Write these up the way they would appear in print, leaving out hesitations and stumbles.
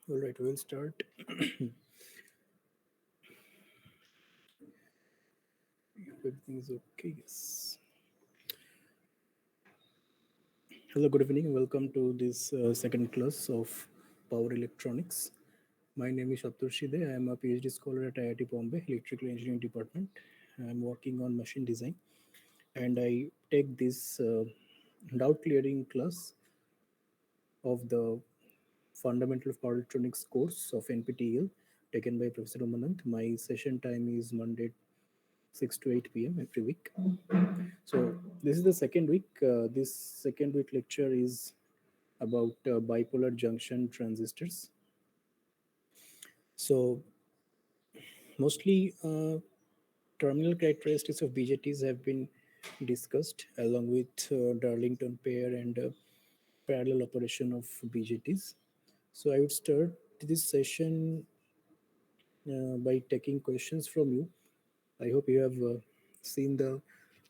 All right, we'll start. Everything is okay. Yes. Hello, good evening. Welcome to this second class of Power Electronics. My name is Shatur Shide. I am a PhD scholar at IIT Bombay, Electrical Engineering Department. I am working on machine design, and I take this doubt clearing class of the Fundamental of Power Electronics course of NPTEL taken by Professor Umanant. My session time is Monday 6 to 8 p.m. every week. So this is the second week. This second week lecture is about bipolar junction transistors. So mostly terminal characteristics of BJTs have been discussed along with Darlington pair and parallel operation of BJTs. So I would start this session by taking questions from you. I hope you have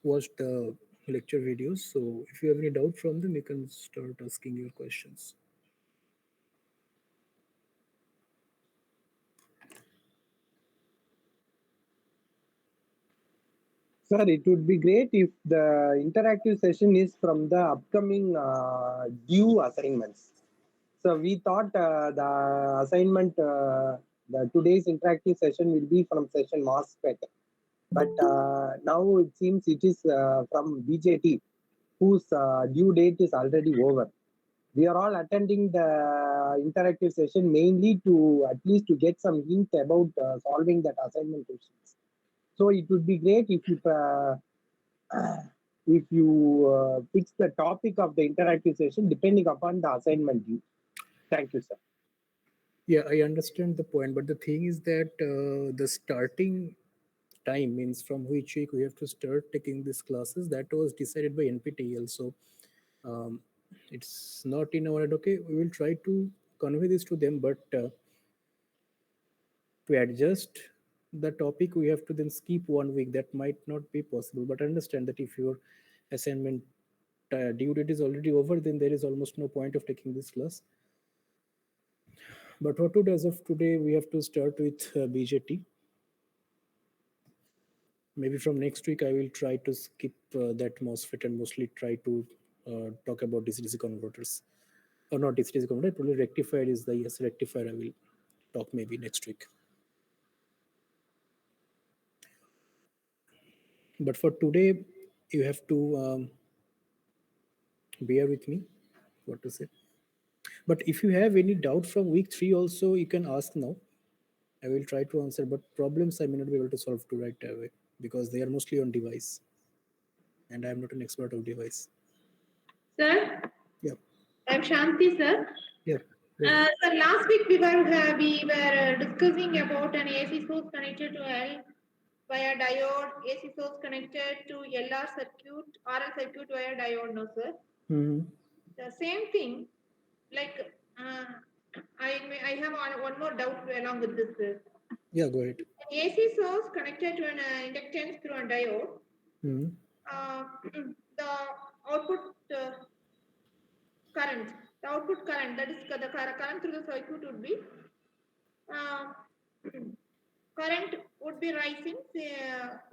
watched the lecture videos. So if you have any doubt from them, you can start asking your questions. Sir, it would be great if the interactive session is from the upcoming due assignments. So we thought the assignment, the today's interactive session will be from session MOSFET, but now it seems it is from BJT, whose due date is already over. We are all attending the interactive session mainly to at least to get some hint about solving that assignment questions. So it would be great if you fix the topic of the interactive session depending upon the assignment due. Thank you, sir. Yeah, I understand the point, but the thing is that the starting time means from which week we have to start taking these classes. That was decided by NPTEL. So um, it's not in our head. Okay, we will try to convey this to them, but to adjust the topic we have to then skip 1 week. That might not be possible, but I understand that if your assignment due date is already over, then there is almost no point of taking this class. But what to do, as of today we have to start with BJT. Maybe from next week I will try to skip that MOSFET and mostly try to talk about DC-DC converters, or not DC-DC converter, probably rectifier is the yes rectifier. I will talk maybe next week. But for today you have to bear with me what to say. But if you have any doubt from week 3 also, you can ask now. I will try to answer, but problems I may not be able to solve to right away because they are mostly on device, and I am not an expert of device. Sir, Yeah, I'm Shanti, sir. yeah. Go ahead. Sir, last week we were discussing about an AC source connected to L via diode, AC source connected to LR circuit, RL circuit via diode, no, sir. Mhm. The same thing, like I have one more doubt along with this, sir. Yeah, go ahead. An AC source connected to an inductance through a diode, Mhm. uh, the output current, the output current, that is the current through the circuit would be uh, current would be rising,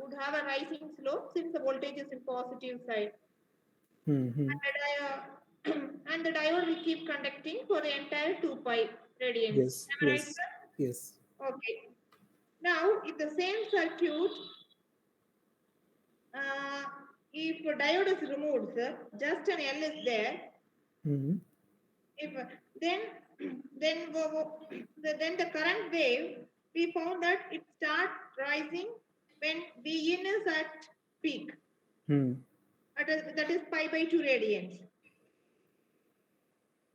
would have a rising slope since the voltage is in positive side. Mhm. And the diode will keep conducting for the entire 2 pi radians. Yes, Am I right, yes, sir? yes. Okay. Now, if the same circuit, uh, if a diode is removed, sir, just an L is there. Mhm. If then then the current wave, we found that it starts rising when V in is at peak. Hmm. That is pi by 2 radians.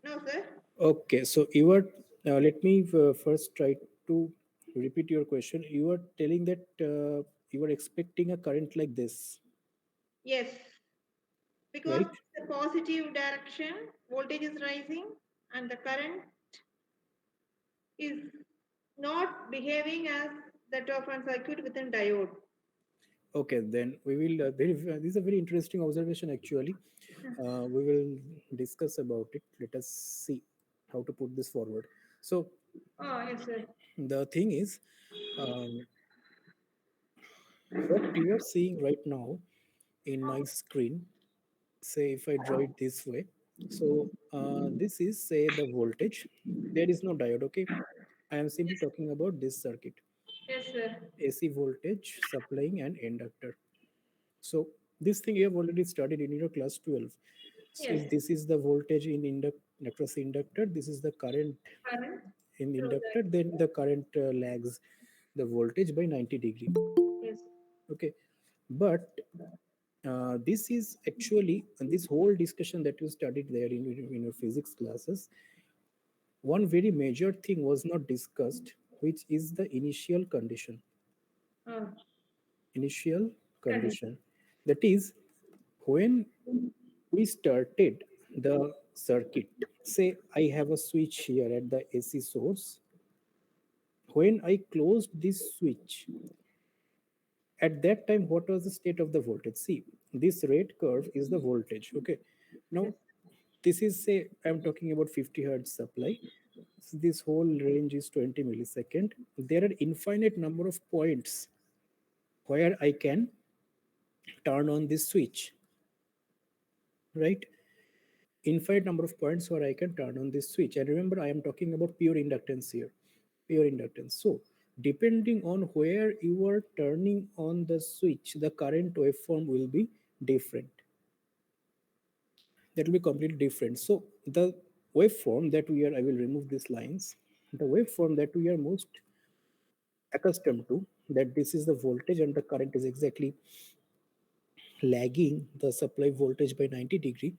No, sir. Okay, so you are. Let me first try to repeat your question. You are telling that you are expecting a current like this, Yes, because right? the positive direction, voltage is rising, and the current is not behaving as that of a circuit within diode. Okay, then we will. This is a very interesting observation. Actually, we will discuss about it. Let us see how to put this forward. So, Yes, sir. The thing is, um, what you are seeing right now in my screen, say if I draw it this way, so this is say the voltage. There is no diode, okay? I am simply talking about this circuit, Yes, sir. AC voltage supplying an inductor. So this thing you have already studied in your class 12. So Yes. if this is the voltage in across inductor, this is the current Current in through inductor, the then the current lags the voltage by 90 degree. yes. Okay, but this is actually, and this whole discussion that you studied there in your physics classes, one very major thing was not discussed, which is the initial condition. Uh, Initial condition. condition. That is, when we started the circuit, say I have a switch here at the AC source. When I closed this switch, at that time, what was the state of the voltage? See, this red curve is the voltage. Okay. Now, Yes. this is, say, I'm talking about 50 hertz supply. So this whole range is 20 millisecond. There are infinite number of points where I can turn on this switch, right? Infinite number of points where I can turn on this switch. And remember, I am talking about pure inductance here, pure inductance. So depending on where you are turning on the switch, the current waveform will be different. That will be completely different. So the waveform that we are, I will remove these lines, the waveform that we are most accustomed to, that this is the voltage and the current is exactly lagging the supply voltage by 90 degree.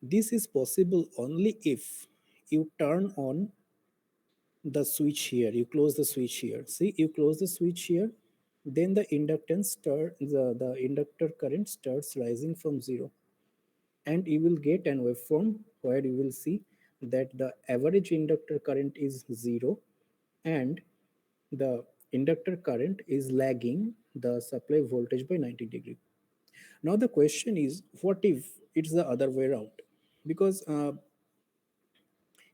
This is possible only if you turn on the switch here, you close the switch here. See, you close the switch here, then the inductance start the inductor current starts rising from zero, and you will get an waveform where you will see that the average inductor current is zero and the inductor current is lagging the supply voltage by 90 degree. Now the question is, what if it's the other way around? Because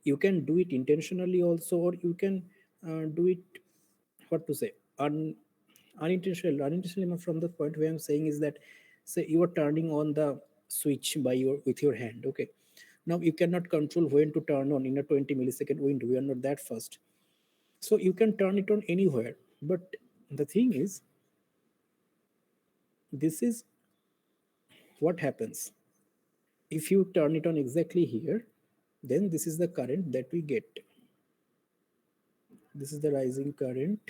you can do it intentionally also, or you can do it, what to say, unintentionally. From the point where I'm saying is that, say you are turning on the switch by your with your hand, okay? Now you cannot control when to turn on in a 20 millisecond window, we are not that fast. So you can turn it on anywhere, but the thing is, this is what happens if you turn it on exactly here. Then this is the current that we get. This is the rising current.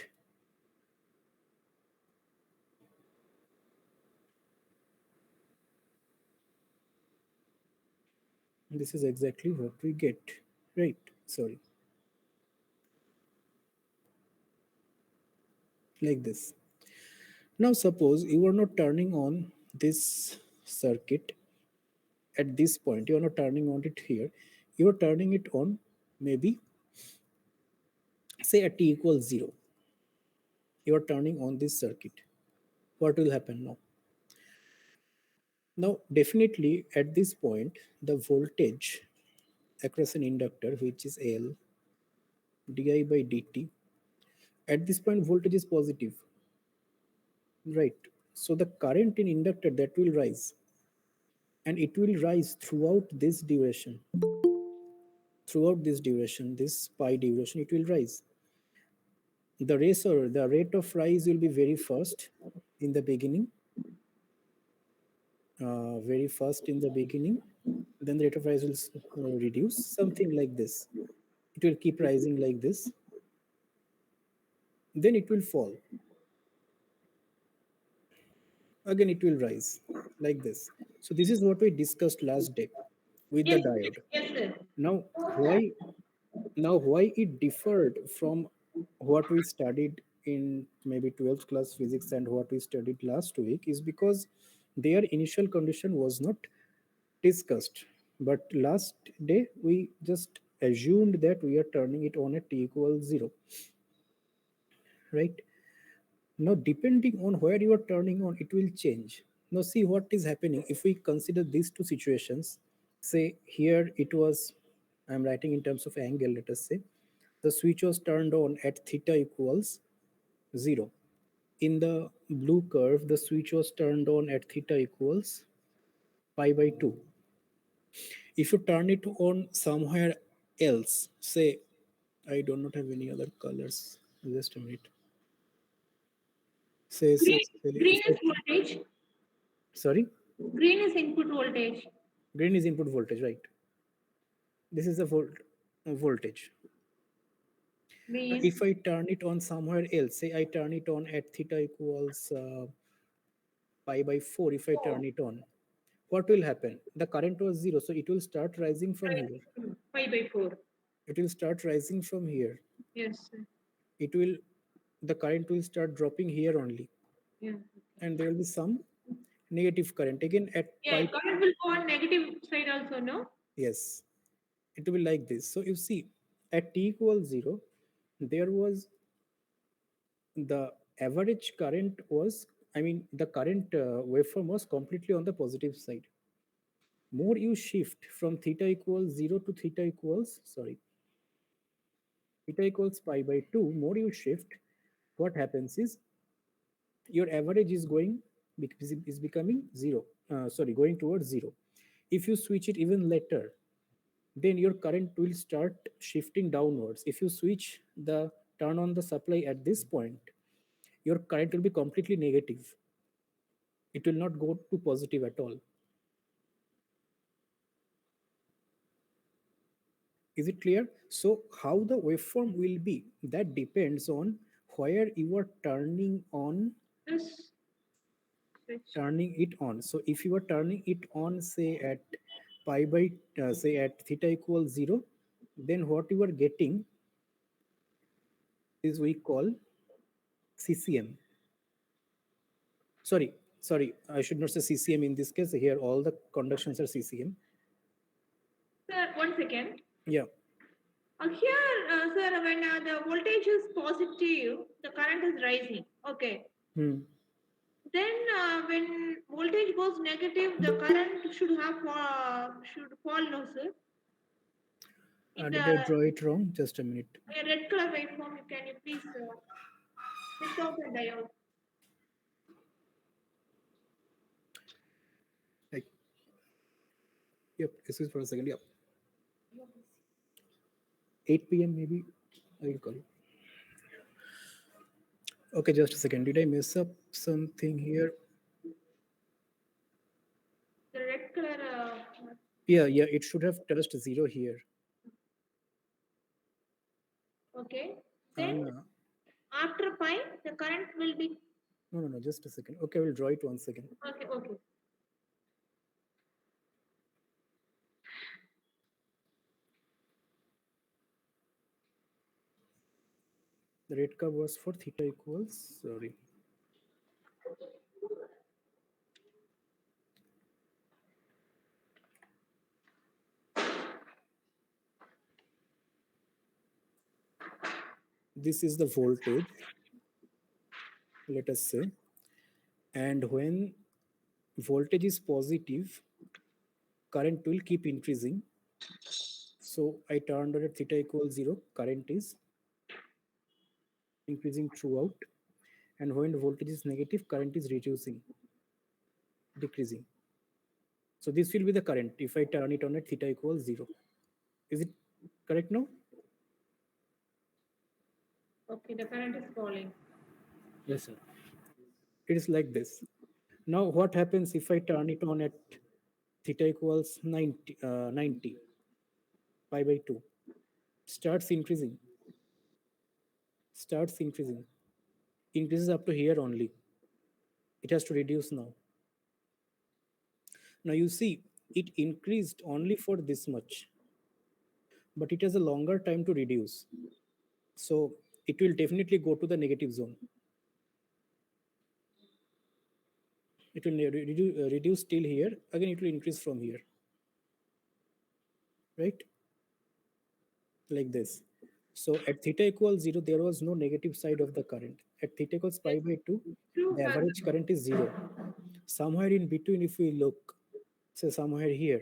This is exactly what we get, right? Sorry, like this. Now suppose you are not turning on this circuit at this point, you are not turning on it here, you are turning it on maybe, say at t equals 0, you are turning on this circuit. What will happen now? Now definitely at this point the voltage across an inductor, which is L di by dt, at this point voltage is positive, right? So the current in inductor that will rise, and it will rise throughout this duration, this pi duration, it will rise. The rate of rise will be very fast in the beginning, very fast in the beginning. Then the rate of rise will reduce, something like this. It will keep rising like this. Then it will fall. Again, it will rise like this. So this is what we discussed last day with the Yes. diode. Yes, sir. Now, why it differed from what we studied in maybe 12th class physics and what we studied last week is because their initial condition was not discussed, but last day we just assumed that we are turning it on at t equals 0, right? Now depending on where you are turning on, it will change. Now see what is happening if we consider these two situations. Say here it was, I'm writing in terms of angle, let us say The switch was turned on at theta equals 0. In the blue curve, the switch was turned on at theta equals pi by 2. If you turn it on somewhere else, say, I do not have any other colors. Just a minute. Green, If green I, is voltage. sorry, Green is input voltage. green is input voltage, right? This is the voltage. Means If I turn it on somewhere else, say I turn it on at theta equals pi by 4, if I turn it on, what will happen? The current was 0, so it will start rising from here. 5/4. It will start rising from here. Yes. Sir. It will, the current will start dropping here only, Yeah. and there will be some negative current again at Yeah, pi. current will go on negative side also, no? Yes, it will be like this. So you see, at t equals 0, there was the average current was, I mean, the current waveform was completely on the positive side. More you shift from theta equals 0 to theta equals, sorry, theta equals pi by 2, more you shift, what happens is your average is going, is becoming 0, sorry, going towards 0. If you switch it even later, then your current will start shifting downwards. If you switch the turn on the supply at this point, your current will be completely negative. It will not go to positive at all. Is it clear? So how the waveform will be, that depends on where you are turning on, This switch. turning it on. So if you are turning it on, say at pi by, say at theta equals 0, then what you are getting is we call CCM. Sorry, I should not say CCM in this case. Here all the conductions are CCM. Sir, 1 second. Yeah. Here, sir, when the voltage is positive, the current is rising. Okay. Hmm. Then, when voltage goes negative, the current should fall, no, sir. In Did the I draw it wrong? Just a minute. red color waveform, can you please switch off the diode? Like, yep, excuse for a second. Yep. 8 p.m. maybe. I will call you. Okay, just a second. Did I mess up something here? The red color. Yeah, it should have touched 0 here. Okay. Then And after pi, the current will be no, just a second. Okay, I will draw it once again. okay. Okay. The red curve was for theta equals, sorry. This is the voltage, let us say. And when voltage is positive, current will keep increasing. So I turned on at theta equals 0, current is increasing throughout. And when voltage is negative, current is reducing, decreasing. So this will be the current if I turn it on at theta equals 0. Is it correct now? Okay. The current is falling. Yes, sir. It is like this. Now what happens if I turn it on at theta equals 90 pi by 2? Starts increasing, starts increasing, increases up to here only. It has to reduce now. Now you see, it increased only for this much, but it has a longer time to reduce. So it will definitely go to the negative zone. It will reduce till here. Again, it will increase from here, right? Like this. So at theta equals 0, there was no negative side of the current. At theta equals pi by 2, True. the average current is 0. Somewhere in between, if we look, say somewhere here,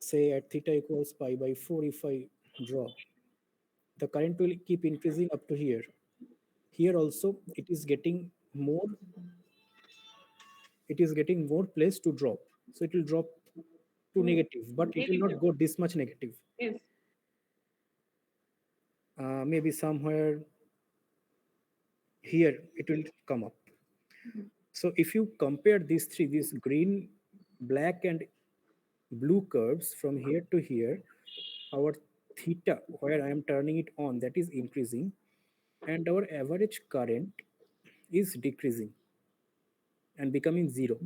say at theta equals pi by 4, if I draw, the current will keep increasing up to here. Here also it is getting more, it is getting more place to drop. So it will drop to negative, but it will not Negative. go this much negative. Yes. Maybe somewhere here it will come up. So if you compare these three, these green, black, and blue curves from here to here, our theta, where I am turning it on, that is increasing, and our average current is decreasing and becoming zero.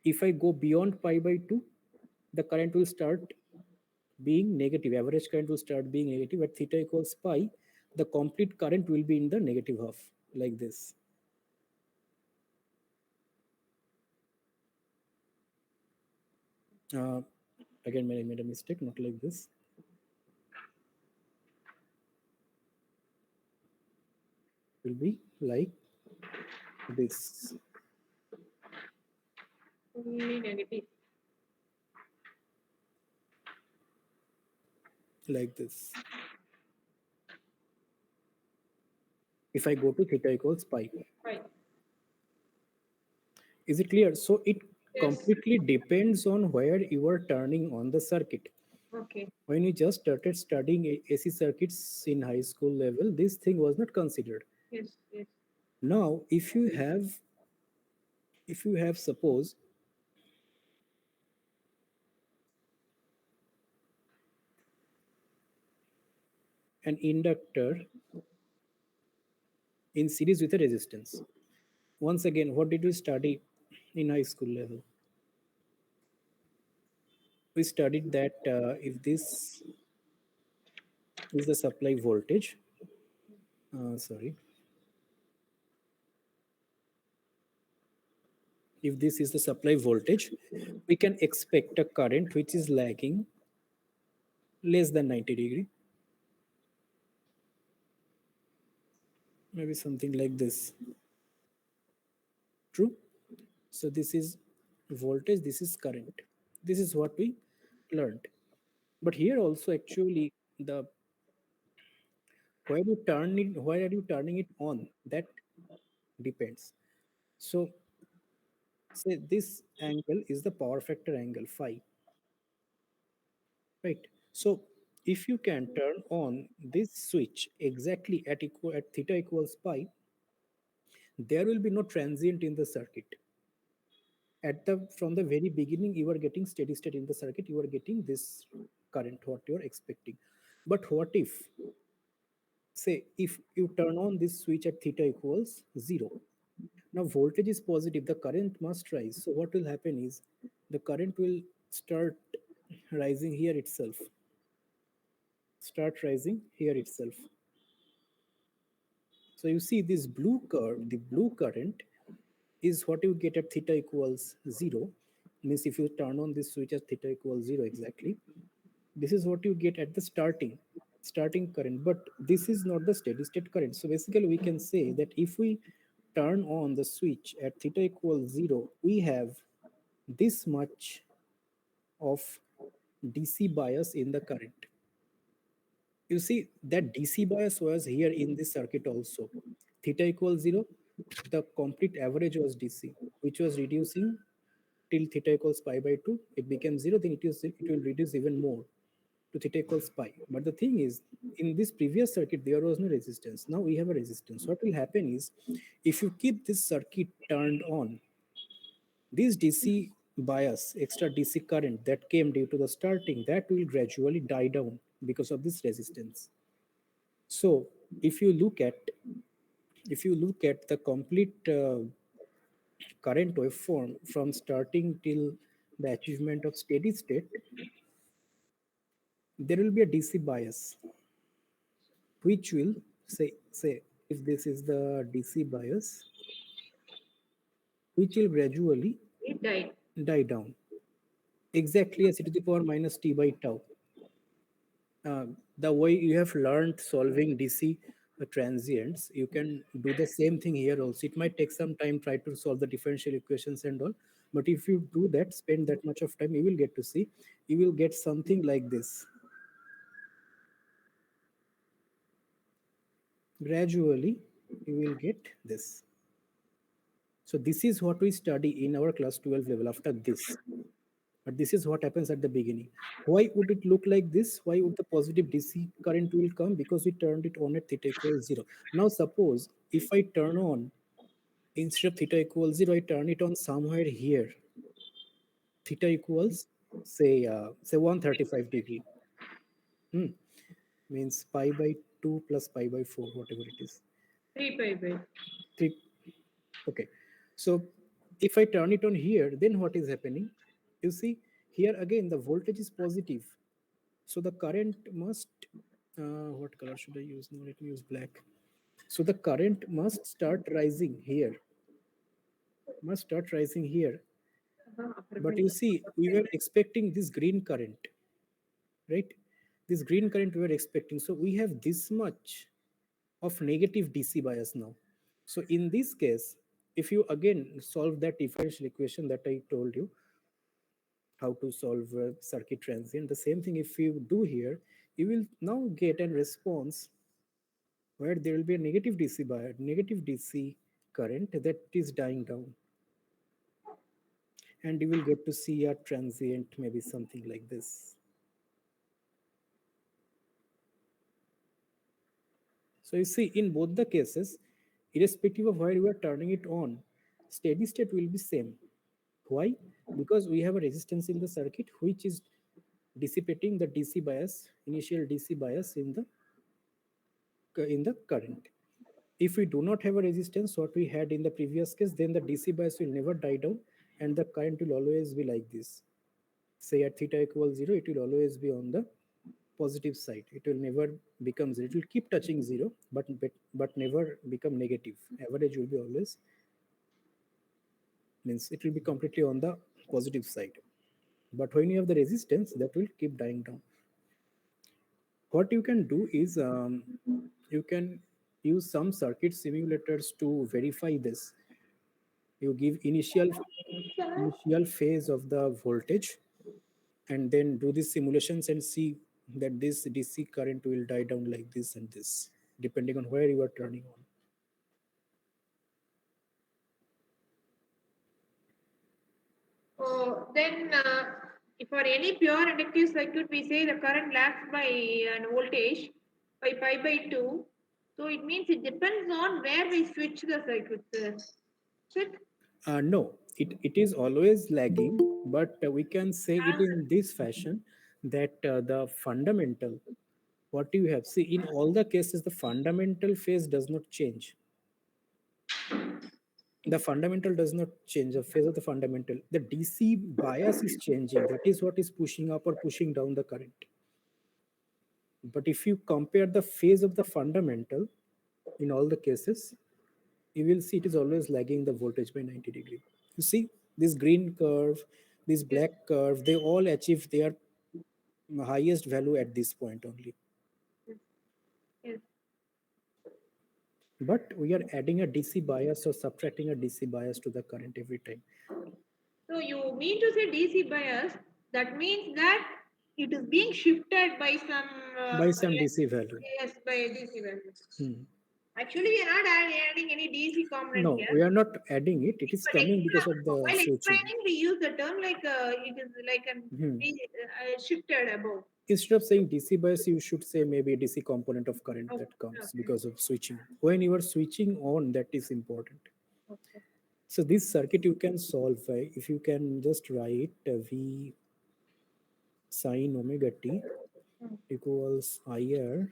If I go beyond pi by 2, the current will start being negative. Average current will start being negative. At theta equals pi, the complete current will be in the negative half, like this. Uh, Again, I made a mistake, not like this. Will be like this, Only negative. like this. If I go to theta equals pi. Fine. Is it clear? So it Yes. completely depends on where you are turning on the circuit. Okay. When we just started studying AC circuits in high school level, this thing was not considered. Yes. Yes. Now, if you have suppose an inductor in series with a resistance. Once again, what did we study in high school level? We studied that if this is the supply voltage, sorry, if this is the supply voltage, we can expect a current which is lagging less than 90 degree, maybe something like this. True? So this is voltage, this is current. This is what we learned. But here also actually the where are you turning it on? That depends. So say this angle is the power factor angle phi, right? So if you can turn on this switch exactly at theta equals pi, there will be no transient in the circuit. At the from the very beginning, you are getting steady state in the circuit. You are getting this current what you are expecting. But what if, say, if you turn on this switch at theta equals 0, now voltage is positive, the current must rise. So what will happen is the current will start rising here itself, start rising here itself. So you see this blue curve, the blue current is what you get at theta equals 0. Means if you turn on this switch at theta equals 0 exactly, this is what you get at the starting current. But this is not the steady state current. So basically we can say that if we turn on the switch at theta equals 0, we have this much of DC bias in the current. You see that DC bias was here in this circuit also. Theta equals 0, the complete average was DC, which was reducing till theta equals pi by 2. It became 0, then it will reduce even more to theta equals pi. But the thing is, in this previous circuit, there was no resistance. Now we have a resistance. What will happen is, if you keep this circuit turned on, this DC bias, extra DC current that came due to the starting, that will gradually die down because of this resistance. So if you look at the complete current waveform from starting till the achievement of steady state, there will be a DC bias, which will say if this is the DC bias, which will gradually It died. die down, exactly as e to the power minus t by tau. The way you have learned solving DC transients, you can do the same thing here also. It might take some time, try to solve the differential equations and all. But if you do that, spend that much of time, you will get to see, you will get something like this. gradually you will get this. So this is what we study in our class 12 level after this. But this is what happens at the beginning. Why would it look like this? Why would the positive DC current will come? Because we turned it on at theta equals 0. Now suppose if I turn on, instead of theta equals 0, I turn it on somewhere here. Theta equals say 135 degree. Means pi by 2 plus pi by 4, whatever it is. 3 pi by. 3. Okay. So if I turn it on here, then what is happening? You see, here again the voltage is positive. So the current must, what color should I use now? Let me use black. So the current must start rising here. Must start rising here. But you see, we were expecting this green current, right? This green current we were expecting. So we have this much of negative DC bias now. So in this case, if you again solve that differential equation that I told you, how to solve a circuit transient, the same thing if you do here, you will now get a response where there will be a negative DC bias, negative DC current that is dying down. And you will get to see a transient, maybe something like this. So you see, in both the cases, irrespective of where you are turning it on, steady state will be same. Why? Because we have a resistance in the circuit which is dissipating the DC bias, initial DC bias in the current. If we do not have a resistance, what we had in the previous case, then the DC bias will never die down and the current will always be like this. Say at theta equals 0, it will always be on the positive side. It will never become 0. It will keep touching 0, but never become negative. Average will be always, means it will be completely on the positive side. But when you have the resistance, that will keep dying down. What you can do is you can use some circuit simulators to verify this. You give initial phase of the voltage and then do these simulations and see that this DC current will die down like this and this, depending on where you are turning on. Oh, then for any pure inductive circuit, we say the current lags by an voltage by pi by 2. So it means it depends on where we switch the circuit. Check. No, it is always lagging, but we can say it in this fashion that the fundamental, what you have, see in all the cases, the fundamental phase does not change. The fundamental does not change, the phase of the fundamental. The DC bias is changing. That is what is pushing up or pushing down the current. But if you compare the phase of the fundamental in all the cases, you will see it is always lagging the voltage by 90 degree. You see this green curve, this black curve, they all achieve their highest value at this point only. Yes. But we are adding a DC bias or subtracting a DC bias to the current every time. So you mean to say DC bias? That means that it is being shifted by some By some DC value. yes, by DC value. Hmm. Actually, we are not adding any DC component No, here. we are not adding it. It is But coming because of the while switching. explaining, we use the term like it is like an shifted above. Instead of saying DC bias, you should say maybe DC component of current Okay. that comes Okay. because of switching. When you are switching on, that is important. Okay. So this circuit you can solve if you can just write V sine omega t equals IR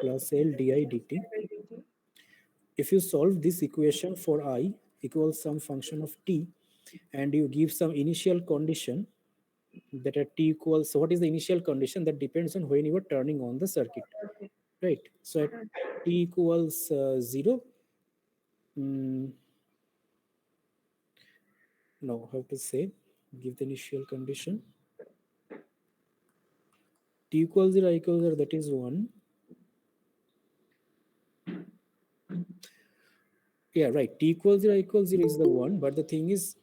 plus L di dt. If you solve this equation for I equals some function of t and you give some initial condition that at t equals, so what is the initial condition? That depends on when you are turning on the circuit, Okay. right? So at t equals 0, mm, no, how to say, give the initial condition. T equals 0, I equals 0, that is 1. Yeah, right. T equals 0, I equals 0 is the 1. But the thing is,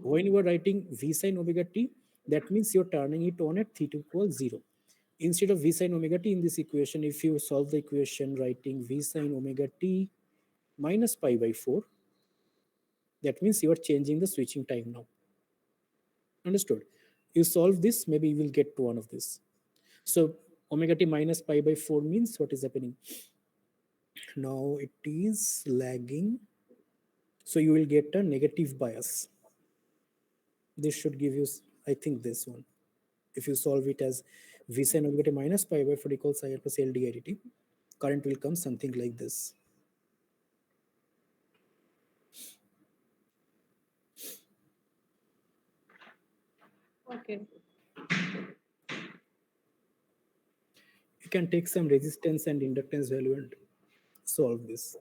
when you are writing V sine omega t, that means you're turning it on at theta equals 0. instead of v sine omega t in this equation, if you solve the equation writing v sine omega t minus pi by 4, that means you are changing the switching time now. Understood? You solve this, maybe you will get to one of this. So omega t minus pi by 4 means what is happening? Now it is lagging. So you will get a negative bias. This should give you, I think, this one. If you solve it as v sine omega t minus pi by 4 equals IR plus L di dt, current will come something like this. Okay. You can take some resistance and inductance value and solve this.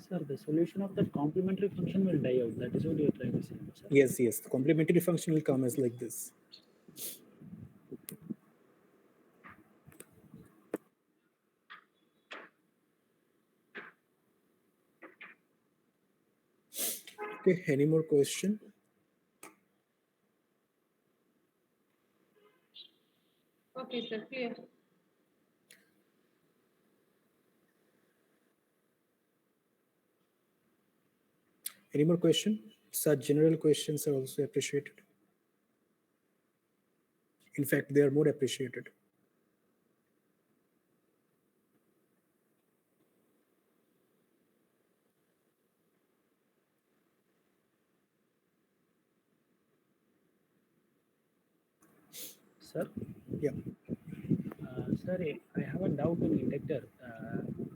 Sir, the solution of that complementary function will die out. That is what you are trying to say, no, sir? Yes, yes. The complementary function will come as like this. Okay, any more question? Okay, sir. Clear. Any more question? Such general questions are also appreciated. In fact, they are more appreciated. Sir, Yeah. sir, I have a doubt in inductor.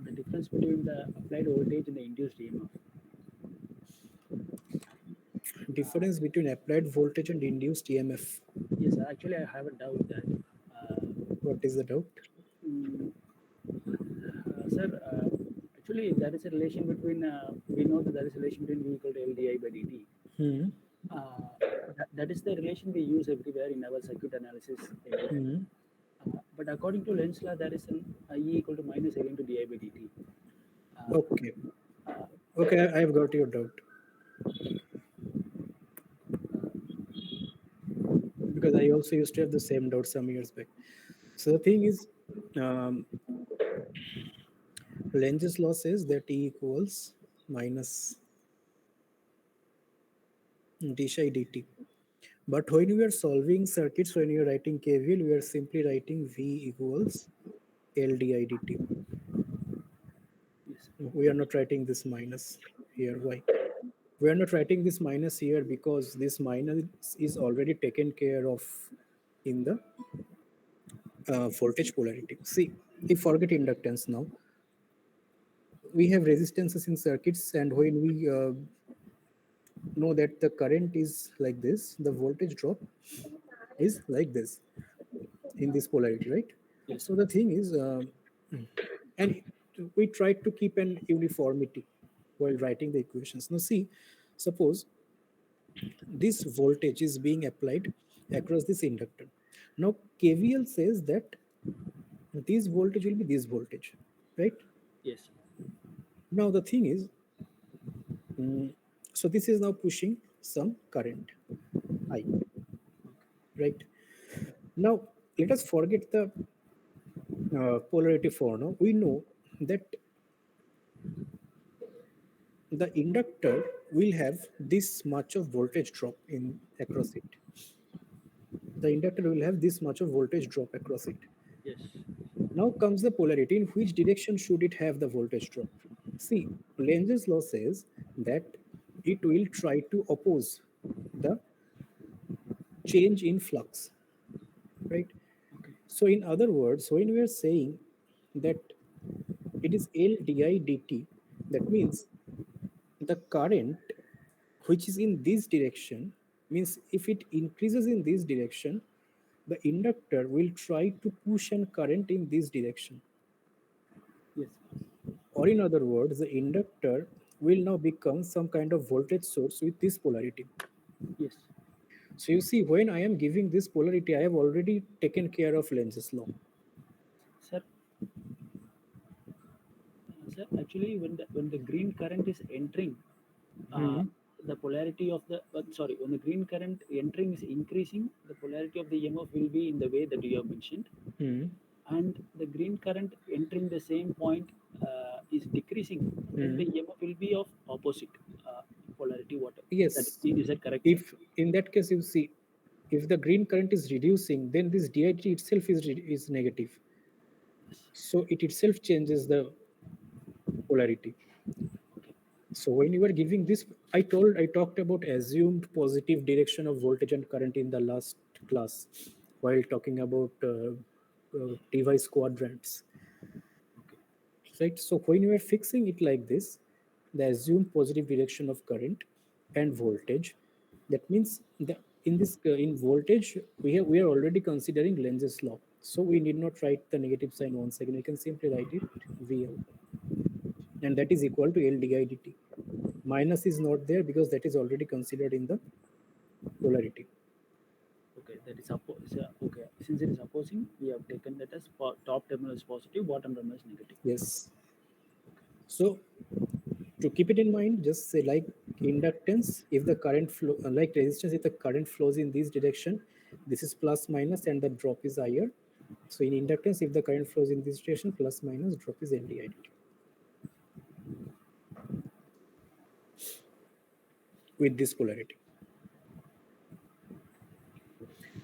The difference between the applied voltage and the induced EMF. Difference between applied voltage and induced EMF. Yes, actually, I have a doubt that. What is the doubt? Mm, sir, actually, there is a relation between, we know that there is a relation between V equal to LdI by dt. Hmm. That is the relation we use everywhere in our circuit analysis. Hmm. But according to Lenz's law, there is an E equal to minus L into di by dt. Okay. Okay, I have got your doubt. Because I also used to have the same doubt some years back. So the thing is, Lenz's law says that E equals minus d psi dt. But when we are solving circuits, when we are writing KVL, we are simply writing V equals L di dt. Yes. We are not writing this minus here. Why? We are not writing this minus here because this minus is already taken care of in the voltage polarity. See, if forget inductance now, we have resistances in circuits, and when we know that the current is like this, the voltage drop is like this in this polarity, right? Yes. So the thing is, and we try to keep an uniformity while writing the equations. Now see, suppose this voltage is being applied across this inductor. Now KVL says that this voltage will be this voltage, right? Yes. Now the thing is, so this is now pushing some current I, right? Now let us forget the polarity for now. We know that the inductor will have this much of voltage drop in across it. The inductor will have this much of voltage drop across it. Yes. Now comes the polarity. In which direction should it have the voltage drop? See, Lenz's law says that it will try to oppose the change in flux, right? Okay. So in other words, when we are saying that it is L di dt, that means the current which is in this direction, means if it increases in this direction, the inductor will try to push an current in this direction. Yes. Or in other words, the inductor will now become some kind of voltage source with this polarity. Yes. So you see, when I am giving this polarity, I have already taken care of Lenz's law. Sir, sir, actually, when the green current is entering, uh, Hmm. the polarity of the sorry, when the green current entering is increasing, the polarity of the EMF will be in the way that you have mentioned, Hmm. and the green current entering the same point is decreasing, then the EMF will be of opposite uh, polarity. What Yes. is that correct, sir? If in that case you see, if the green current is reducing, then this DIT itself is negative. Yes. So it itself changes the polarity. Okay. So when you are giving this, I talked about assumed positive direction of voltage and current in the last class while talking about device quadrants, Okay. right? So when you are fixing it like this, the assumed positive direction of current and voltage, that means the in this in voltage we are already considering Lenz's law. So we need not write the negative sign once again. We can simply write it VL, and that is equal to L di dt. Minus is not there because that is already considered in the polarity. Okay, that is okay. Since it is opposing, we have taken that as top terminal is positive, bottom terminal is negative. Yes. Okay. So to keep it in mind, just say like inductance, if the current flow, like resistance, if the current flows in this direction, this is plus minus and the drop is higher. So in inductance, if the current flows in this direction, plus minus drop is L di dt with this polarity.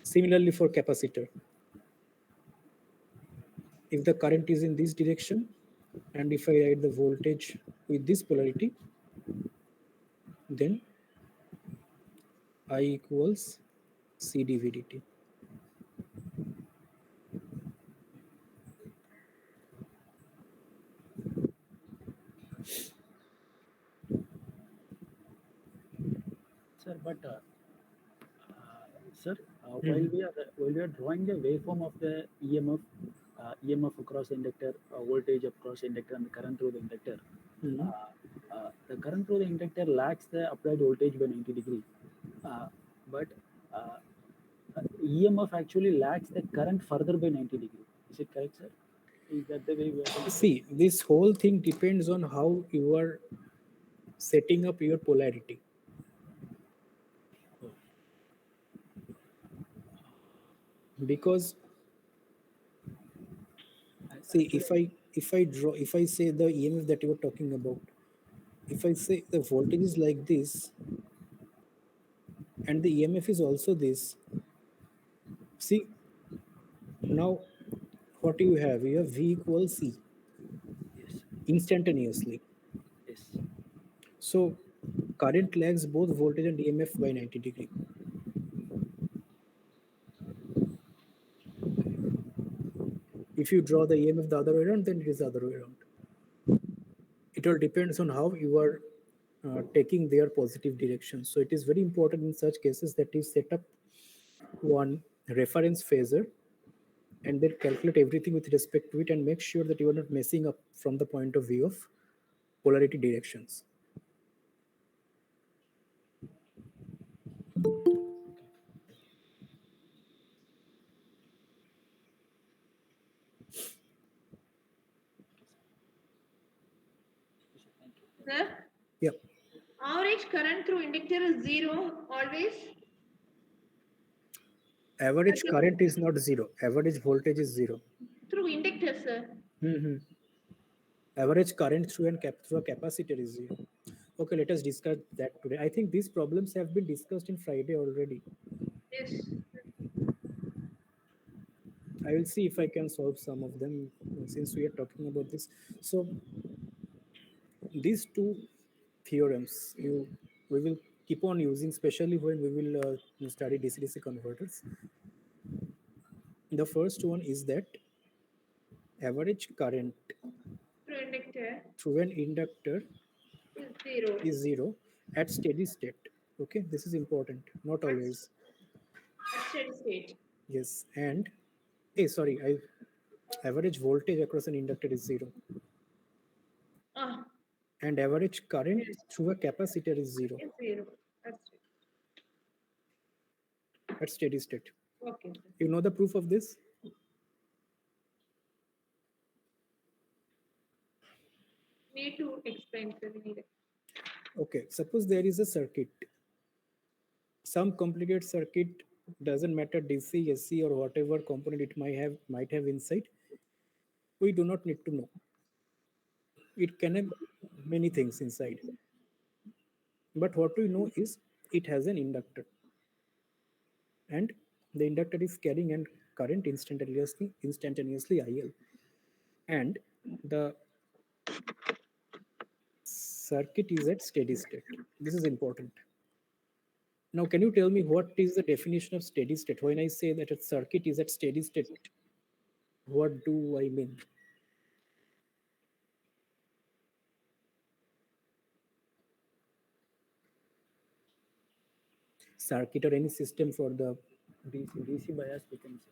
Similarly for capacitor, if the current is in this direction, and if I write the voltage with this polarity, then I equals C dV dt. Sir, but sir, Mhm. while we are drawing the waveform of the EMF across the inductor, voltage across the inductor, and the current through the inductor, Mhm. uh, the current through the inductor lacks the applied voltage by 90 degree, but uh, EMF actually lacks the current further by 90 degree. Is it correct, sir? Is that the way we have to look at it? See, this whole thing depends on how you are setting up your polarity. Oh, Because see, actually, if I say the EMF that you were talking about, if I say the voltage is like this and the EMF is also this, see, now what you have? You have V equals C yes, instantaneously. yes. So current lags both voltage and EMF by 90 degree. If you draw the EMF the other way around, then it is the other way around. It all depends on how you are taking their positive direction. So it is very important in such cases that you set up one reference phasor and then calculate everything with respect to it and make sure that you are not messing up from the point of view of polarity directions. Yes, sir. Thank you. Sir, Yeah, average current through inductor is zero always. average Okay. current is not zero. Average voltage is zero. Through inductor, sir. Mhm. Average current through a capacitor is zero. Okay, let us discuss that today. I think these problems have been discussed in Friday already. Yes. I will see if I can solve some of them since we are talking about this. So these two theorems we will keep on using, especially when we will study DC-DC converters. The first one is that average current Through inductor through an inductor is zero. is zero at steady state. Okay, this is important, not At, always. at steady state. Yes, and sorry, I average voltage across an inductor is zero, Ah, and average current yes. through a capacitor is zero Is zero. That's at steady state. okay, sir. You know the proof of this? Need to explain, sir. We need it. Okay, suppose there is a circuit, some complicated circuit, doesn't matter DC, SC, or whatever component it might have inside. We do not need to know. It can have many things inside. But what we know is it has an inductor, and the inductor is carrying an current instantaneously IL, and the circuit is at steady state. This is important. Now, can you tell me what is the definition of steady state? When I say that a circuit is at steady state, what do I mean? Circuit or any system for the DC bias becomes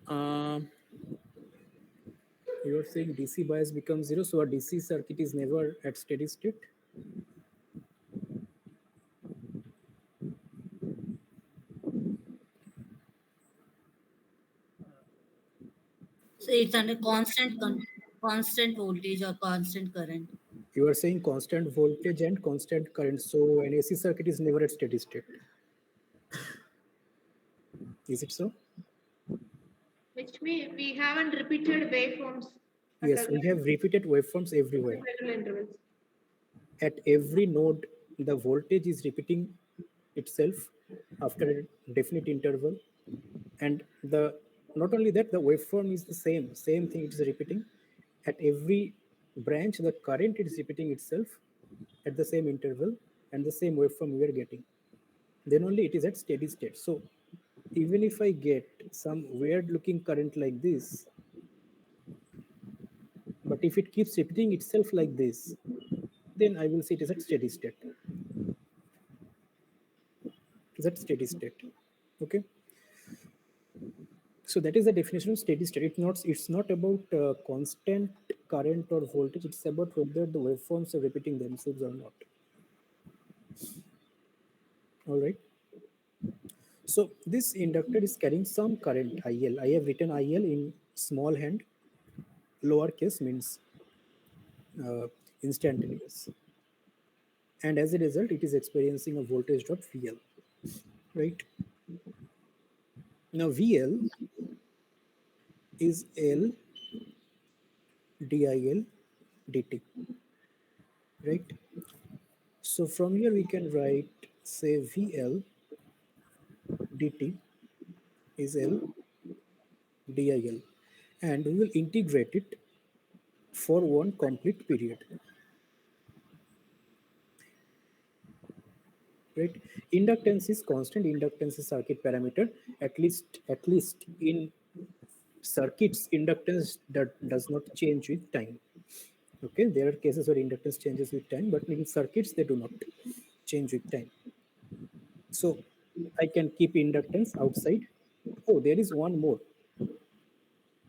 um, you are saying DC bias becomes zero, so a DC circuit is never at steady state. So it's under constant voltage or constant current. You are saying constant voltage and constant current, so an AC circuit is never at steady state. Is it so? Which means we haven't repeated waveforms at Yes, we have repeated waveforms everywhere. regular intervals. At every node, the voltage is repeating itself after a definite interval, and the not only that, the waveform is the same thing, it is repeating. At every branch, the current is repeating itself at the same interval, and the same waveform we are getting. Then only it is at steady state. So even if I get some weird looking current like this, but if it keeps repeating itself like this, then I will say it is at steady state. It is at steady state. Okay. So that is the definition of steady state. It's not about constant current or voltage. It's about whether the waveforms are repeating themselves or not. All right. So this inductor is carrying some current IL. I have written IL in small hand. Lowercase means instantaneous. And as a result, it is experiencing a voltage drop VL. Right. Now VL is L DIL dt. Right. So from here we can write, say, VL dt is L DIL, and we will integrate it for one complete period. Right? Inductance is constant. Inductance is circuit parameter. At least in circuits, inductance does not change with time. Okay, there are cases where inductance changes with time, but in circuits they do not change with time. So I can keep inductance outside. Oh, there is one more.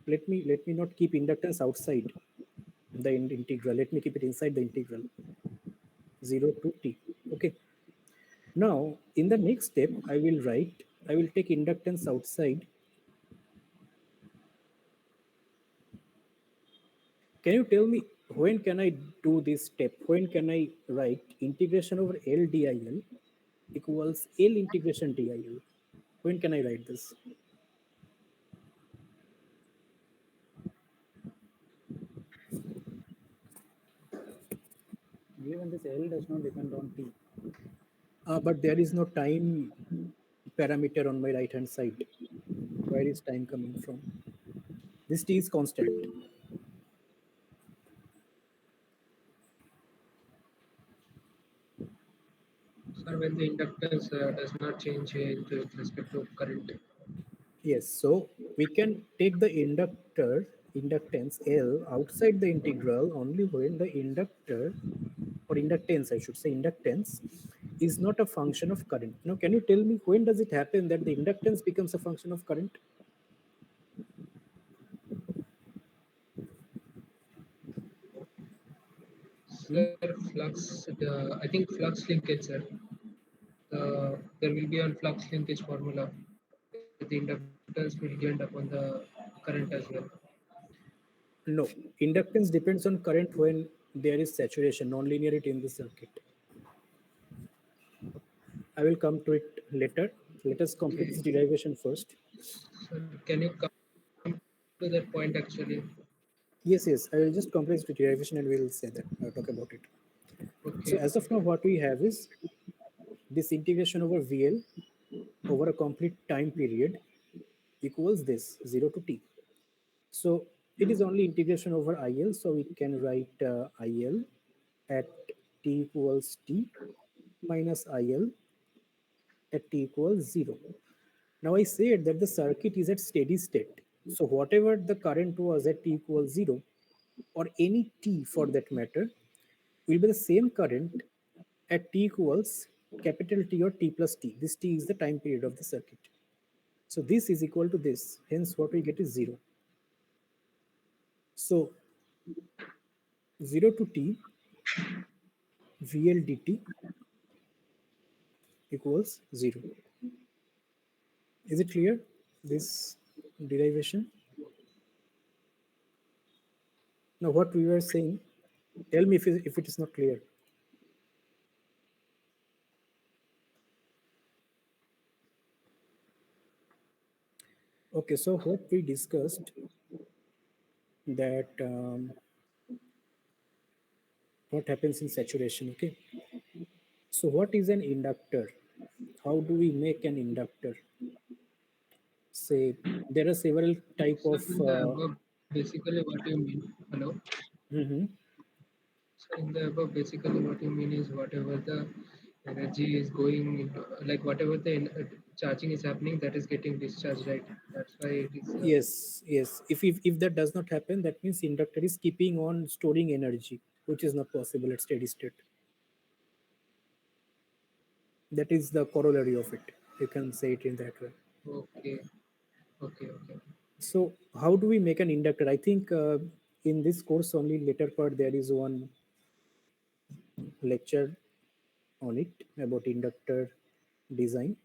Let me not keep inductance outside the integral. Let me keep it inside the integral. 0 to t. Okay. Now in the next step, I will take inductance outside. Can you tell me when can I do this step? When can I write integration over L DIL equals L integration DIL? When can I write this? given this L does not depend on T. But there is no time parameter on my right hand side. Where is time coming from? This T is constant. Sir, when the inductance does not change with respect to current. Yes, so we can take the inductance L outside the integral only when the inductor, or inductance, I should say, inductance is not a function of current. Now, can you tell me when does it happen that the inductance becomes a function of current? Sir, flux, I think flux linkage, sir. There will be a flux linkage formula. The inductance will depend upon the current as well. No, inductance depends on current when there is saturation, non-linearity in the circuit. I will come to it later. Let us complete this Okay. derivation first. So can you come to that point actually? Yes, yes, I will just complete the derivation and we'll say that, talk about it. So Okay. as of now, what we have is this integration over VL over a complete time period equals this 0 to t. So it is only integration over IL, so we can write IL at t equals t minus IL at t equals 0. Now I said that the circuit is at steady state. So whatever the current was at t equals 0 or any t for that matter will be the same current at t equals capital T or t plus t. This t is the time period of the circuit. So this is equal to this. Hence what we get is 0. So 0 to t VL dt equals 0. Is it clear, this derivation? Now what we were saying, tell me if it is not clear. Okay, so what we discussed that what happens in saturation, okay? So what is an inductor? How do we make an inductor? Say there are several type So of in the above, basically what you mean, hello? mhm. So in the above, basically what you mean is whatever the energy is going into, like whatever the charging is happening, that is getting discharged, right? That's why it is. Yes, yes. If that does not happen, that means inductor is keeping on storing energy, which is not possible at steady state. That is the corollary of it. You can say it in that way. Okay, okay, okay. So how do we make an inductor? I think in this course only later part there is one lecture on it about inductor design,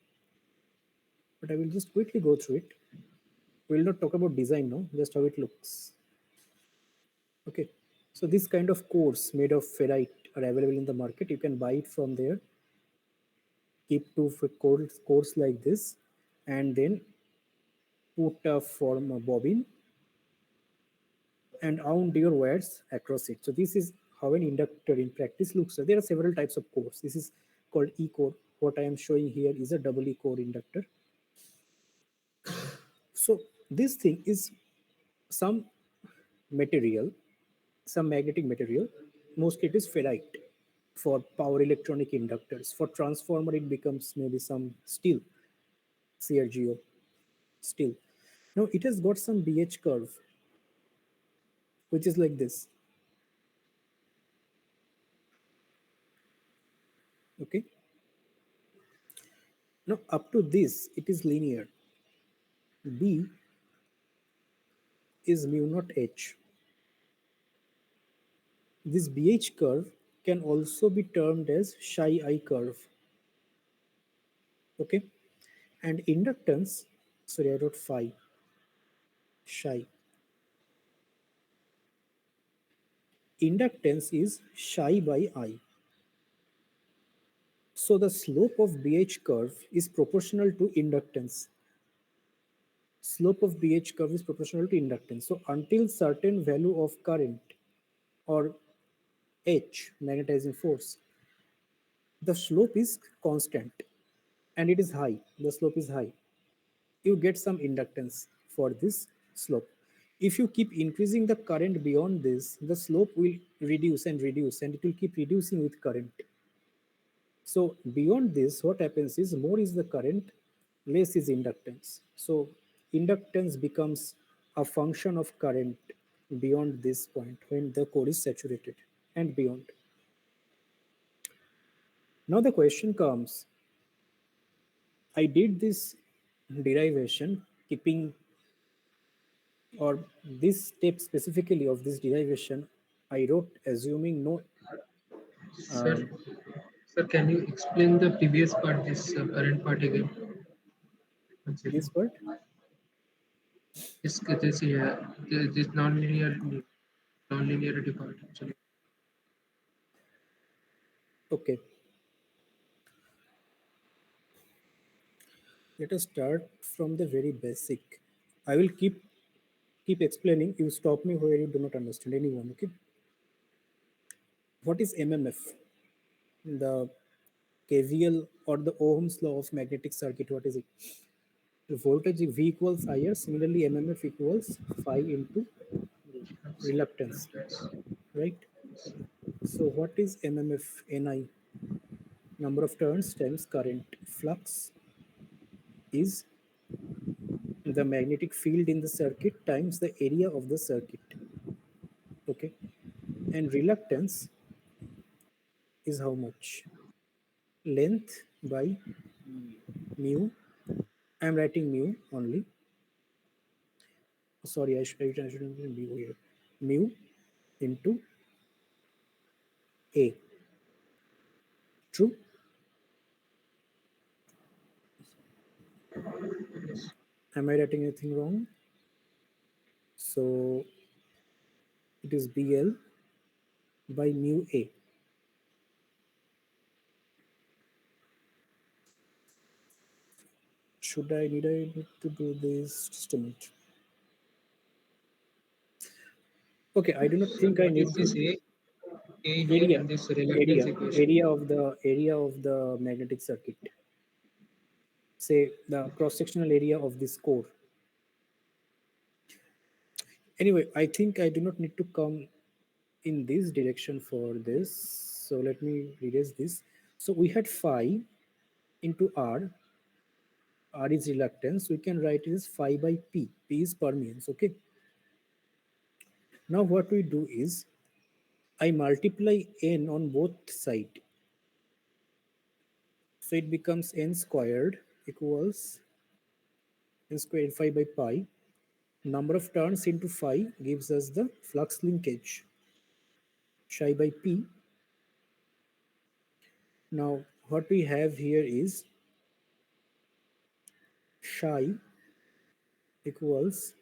but I will just quickly go through it. We will not talk about design now, just how it looks. Okay. So this kind of cores made of ferrite are available in the market. You can buy it from there. Keep two cores like this, and then put a form a bobbin and wound your wires across it. So this is how an inductor in practice looks. So there are several types of cores. This is called E core. What I am showing here is a double E core inductor. So this thing is some material, some magnetic material. Mostly it is ferrite for power electronic inductors. For transformer, it becomes maybe some steel, CRGO steel. Now it has got some BH curve, which is like this. Okay. Now up to this, it is linear. B is mu naught H. This BH curve can also be termed as psi I curve. Okay. And inductance, sorry, I wrote phi, psi. Inductance is psi by I. So the slope of BH curve is proportional to inductance. Slope of BH curve is proportional to inductance. So until certain value of current or H, magnetizing force, the slope is constant and it is high. The slope is high. You get some inductance for this slope. If you keep increasing the current beyond this, the slope will reduce and reduce and it will keep reducing with current. So beyond this, what happens is more is the current, less is inductance. So inductance becomes a function of current beyond this point when the core is saturated and beyond. Now the question comes, I did this derivation keeping or this step specifically of this derivation, I wrote assuming no Sir, sir, can you explain the previous part, this current part again? One this second. part. This yeah, this non-linearity part actually. Okay, let us start from the very basic. I will keep explaining. You stop me where you do not understand. Anyone, okay? What is MMF? The KVL or the Ohm's law of magnetic circuit. What is it? The voltage V equals IR. Similarly, MMF equals phi into Flux, reluctance, reluctance. right? So what is MMF? Ni, number of turns times current. Flux is the magnetic field in the circuit times the area of the circuit. Okay, and reluctance is how much? Length by mu. I'm writing mu only. Sorry, I shouldn't be here. Mu into A. True? Yes. Am I writing anything wrong? So it is BL by mu A. I need to do this? Just a minute. Okay, I do not So think I what need is to. this A here Area, in this reluctance area, equation? area of the magnetic circuit. Say the cross-sectional area of this core. Anyway, I think I do not need to come in this direction for this. So let me erase this. So we had phi into R. R is reluctance. We can write it as phi by P. P is permeance. Okay. Now what we do is I multiply n on both sides. So it becomes n squared equals n squared phi by pi. Number of turns into phi gives us the flux linkage psi by p. Now what we have here is psi equals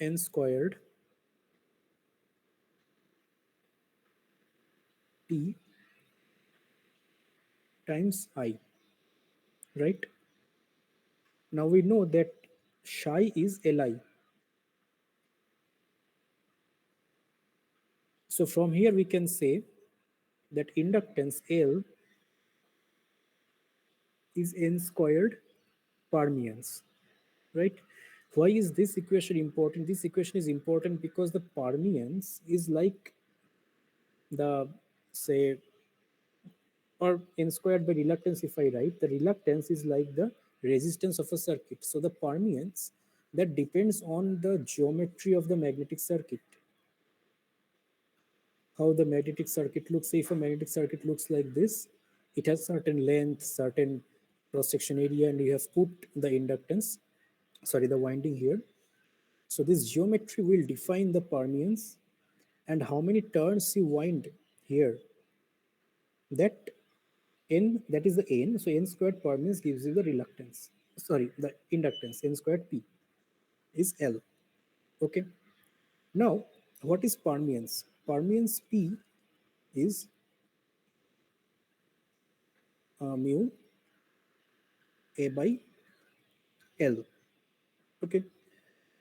n squared t times I, right? Now we know that psi is Li. So from here we can say that inductance L is n squared permeance, right? Why is this equation important? This equation is important because the permeance is like the, say, or n squared by reluctance. If I write, the reluctance is like the resistance of a circuit. So the permeance, that depends on the geometry of the magnetic circuit, how the magnetic circuit looks. Say if a magnetic circuit looks like this, it has certain length, certain cross section area, and you have put the inductance, sorry, the winding here. So this geometry will define the permeance and how many turns you wind here. That n, that is the n. So n squared permeance gives you the reluctance. Sorry, the inductance. N squared p is L. Okay. Now, what is permeance? Permeance p is mu a by L. Okay.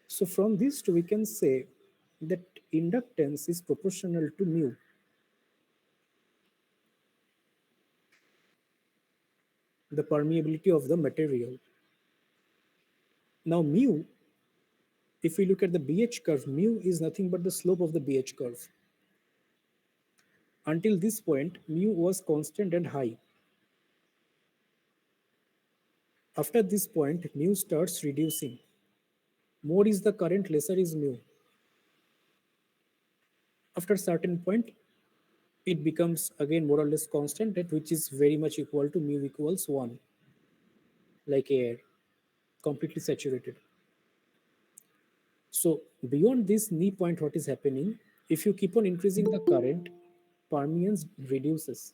So from this we can say that inductance is proportional to mu. The permeability of the material. Now mu, if we look at the BH curve, mu is nothing but the slope of the BH curve. Until this point, mu was constant and high. After this point, mu starts reducing. More is the current, lesser is mu. After a certain point, it becomes again more or less constant, which is very much equal to mu equals 1, like air, completely saturated. So beyond this knee point, what is happening? If you keep on increasing the current, permeance reduces.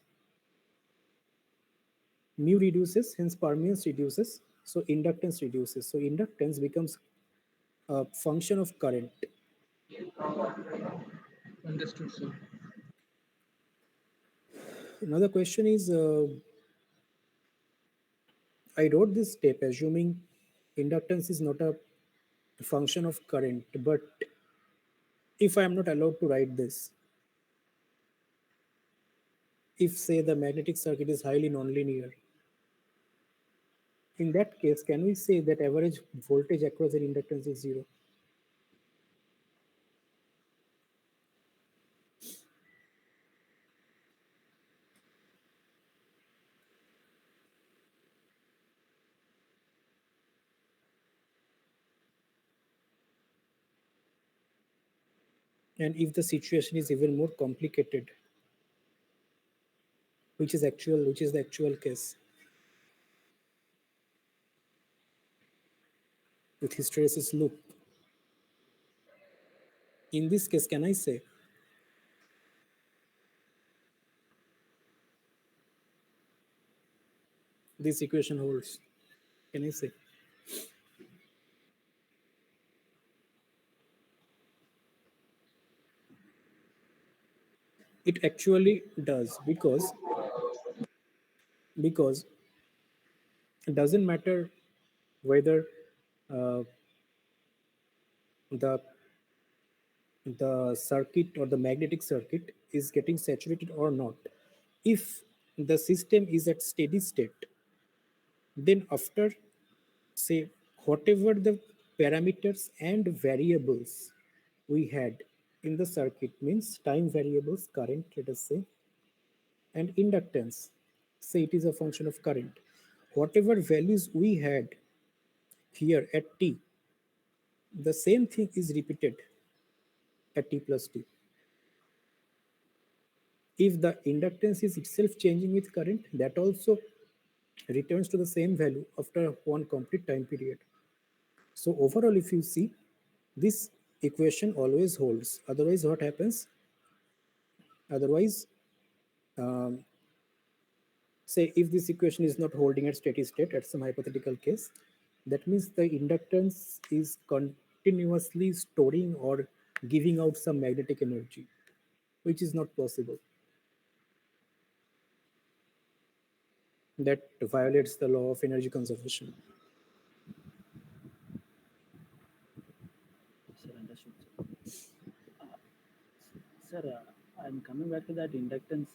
Mu reduces, hence permeance reduces. So inductance reduces. So inductance becomes a function of current. Understood, sir. Another question is, I wrote this step assuming inductance is not a function of current, but if I am not allowed to write this, if say the magnetic circuit is highly nonlinear, in that case, can we say that average voltage across an inductance is zero? And if the situation is even more complicated, which is the actual case with hysteresis loop, in this case, can I say this equation holds? Can I say? It actually does, because it doesn't matter whether uh, the circuit or the magnetic circuit is getting saturated or not. If the system is at steady state, then after say whatever the parameters and variables we had in the circuit, means time variables, current, let us say, and inductance, say it is a function of current, whatever values we had here at t, the same thing is repeated at t plus t. If the inductance is itself changing with current, that also returns to the same value after one complete time period. So overall, if you see, this equation always holds. Otherwise, what happens? Otherwise, um, say if this equation is not holding at steady state at some hypothetical case, that means the inductance is continuously storing or giving out some magnetic energy, which is not possible. That violates the law of energy conservation. Sir, understood, sir. Sir, I'm coming back to that inductance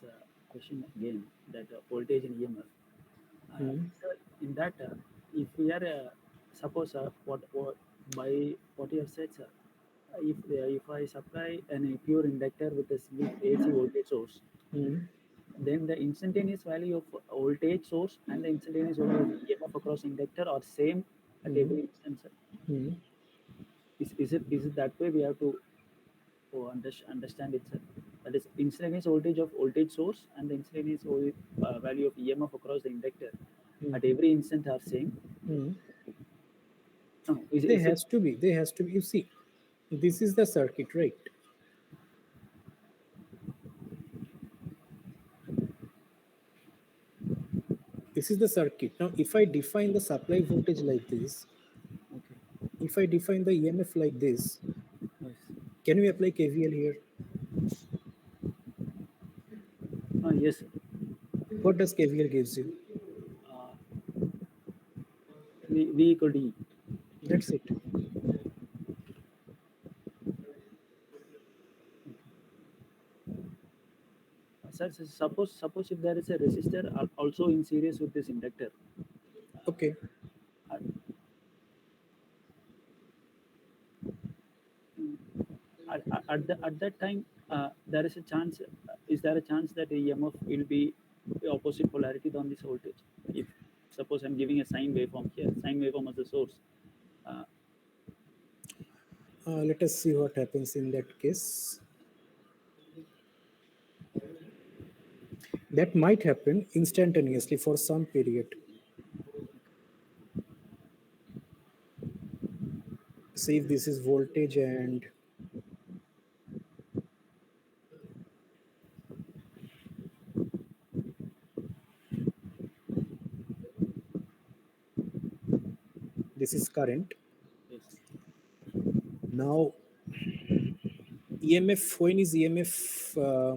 question again, that voltage and EMF. Sir, in that, if we are, suppose what by what you have said, sir, if I supply a pure inductor with a with AC voltage source, Mm. then the instantaneous value of voltage source and the instantaneous value of EMF across inductor are same at Mm. every instant, sir. Mm. Is it that way we have to understand it, sir? That is instantaneous voltage of voltage source and the instantaneous value of EMF across the inductor at Mm. every instant are same. Mm. No, They is it? has to be. They has to be. You see, this is the circuit, right? This is the circuit. Now, if I define the supply voltage like this, Okay. if I define the EMF like this, Yes. can we apply KVL here? Yes, sir. What does KVL gives you? Uh, v equal to E. That's it. Sir, suppose if there is a resistor also in series with this inductor, Okay. uh, at that time, there is a chance. Is there a chance that EMF will be the opposite polarity on this voltage? If suppose I'm giving a sine waveform here, sine waveform as the source. Uh, Let us see what happens in that case. That might happen instantaneously for some period. See if this is voltage and this is current. yes. Now, EMF, when is EMF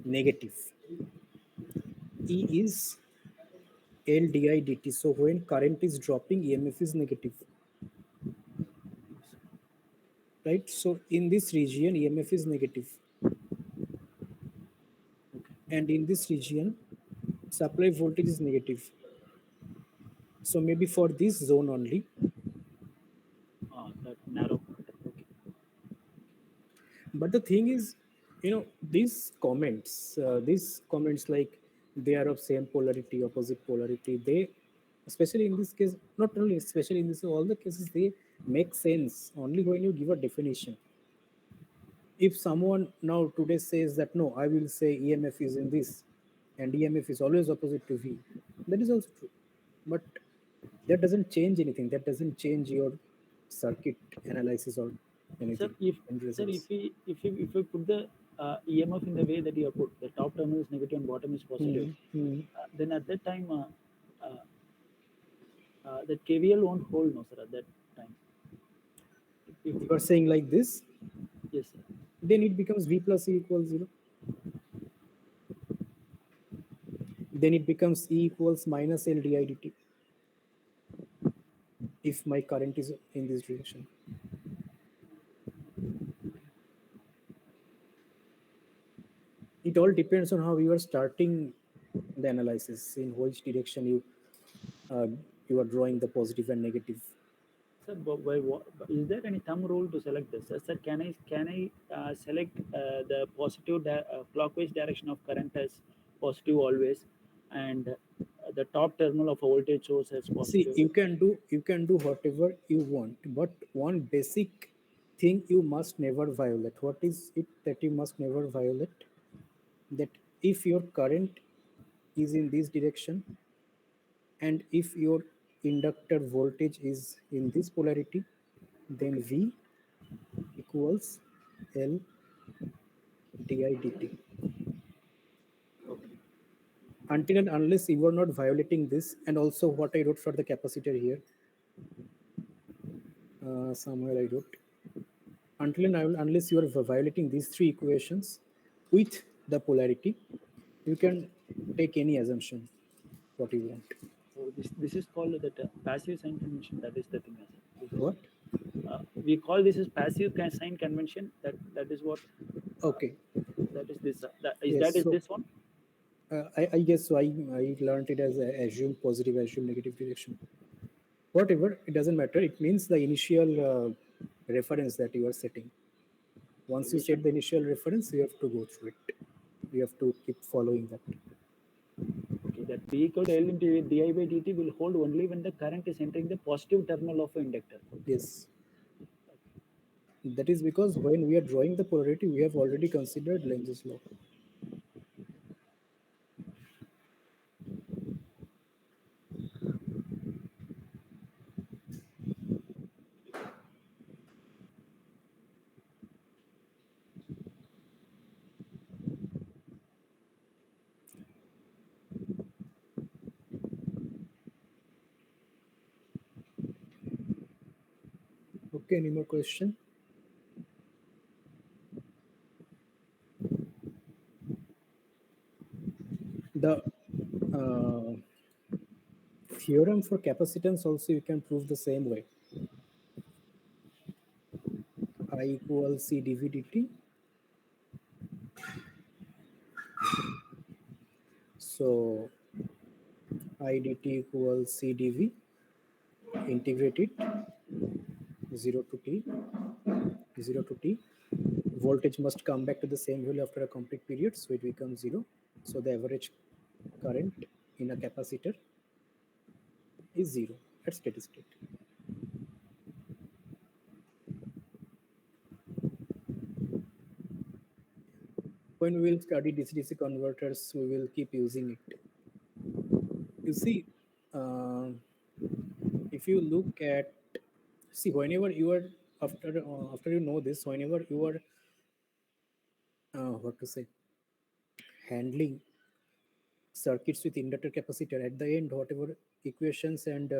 negative. E is L di dt. So when current is dropping, EMF is negative, right? So in this region, EMF is negative, and in this region, supply voltage is negative. So maybe for this zone only. That narrow part. Okay. But the thing is, these comments like they are of same polarity, opposite polarity, they, especially in this case, not only especially in this, all the cases, they make sense only when you give a definition. If someone now today says that no, I will say EMF is in this, and EMF is always opposite to V, that is also true. But that doesn't change anything. That doesn't change your circuit analysis or Sir, anything if and sir, results. if we put the EMF in the way that you have put, the top terminal is negative and bottom is positive, Hmm. then at that time uh, that KVL won't hold, no, sir. At that time, if, You are saying like this, yes, sir. then it becomes V plus E equals 0. Then it becomes E equals minus L di dt if my current is in this direction. It all depends on how you are starting the analysis, in which direction uh, you are drawing the positive and negative. Sir, is there any thumb rule to select this? Sir, can I select the positive clockwise direction of current as positive always, and the top terminal of a voltage source as See, positive? you can do whatever you want, but one basic thing you must never violate. What is it that you must never violate? That if your current is in this direction, and if your inductor voltage is in this polarity, then V equals L di dt. Okay. Until and unless you are not violating this, and also what I wrote for the capacitor here, somewhere I wrote, until and unless you are violating these three equations with the polarity, you can take any assumption what you want. So this is called the passive sign convention. That is the thing, sir. What? We call this as passive sign convention. That is what. Uh, Okay. that is this. Yes. Is So this one? I guess so. I learned it as a assume positive, assume negative direction. Whatever, it doesn't matter. It means the initial reference that you are setting. Okay, Once you we set should. the initial reference, you have to go through it. You have to keep following that. Okay, that V equal to L into di by dt will hold only when the current is entering the positive terminal of an inductor. Yes. That is because when we are drawing the polarity, we have already considered Lenz's law. Okay, any more question? The uh, theorem for capacitance also you can prove the same way. I equals C dV dt. So I dt equals C dV, integrate it 0 to t, 0 to t. Voltage must come back to the same value after a complete period, so it becomes 0. So the average current in a capacitor is 0 at steady state. When we will study DC-DC converters, we will keep using it. You see, uh, if you look at, see, whenever you are, after you know this, whenever you are, what to say, handling circuits with inductor capacitor, at the end, whatever equations and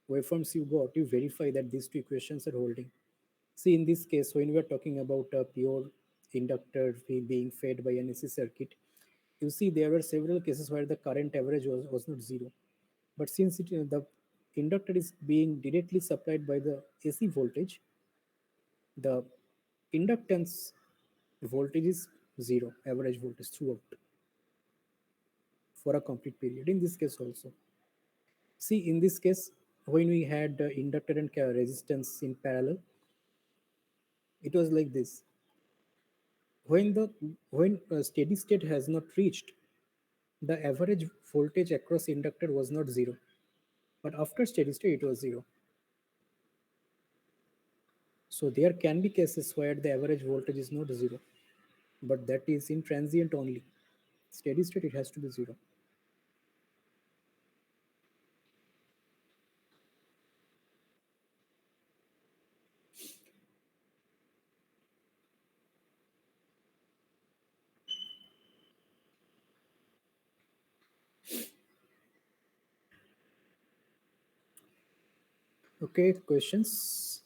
waveforms you got, you verify that these two equations are holding. See, in this case, when we are talking about a pure inductor being fed by an AC circuit, you see there were several cases where the current average was not zero. But since the inductor is being directly supplied by the AC voltage, the inductance voltage is zero, average voltage throughout for a complete period. In this case also, see in this case when we had inductor and resistance in parallel, it was like this. When steady state has not reached, the average voltage across inductor was not zero, but after steady state it was zero. So there can be cases where the average voltage is not zero, but that is in transient only. Steady state it has to be zero. Okay, questions?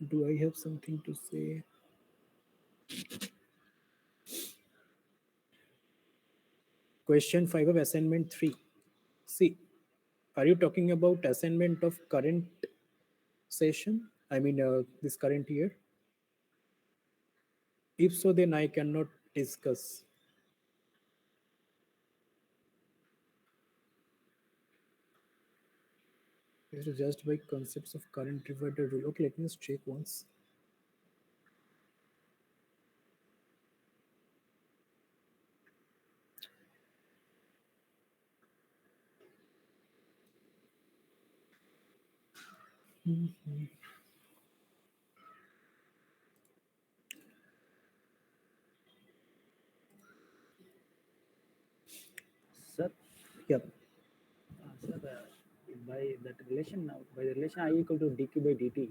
Do I have something to say? Question 5 of assignment 3. See, are you talking about assignment of current session? I mean, this current year? If so, then I cannot discuss. It is just by concepts of current divider rule. Okay, let me just check once. Sir, Yep. sir, by that relation now, by the relation I equal to dq by dt,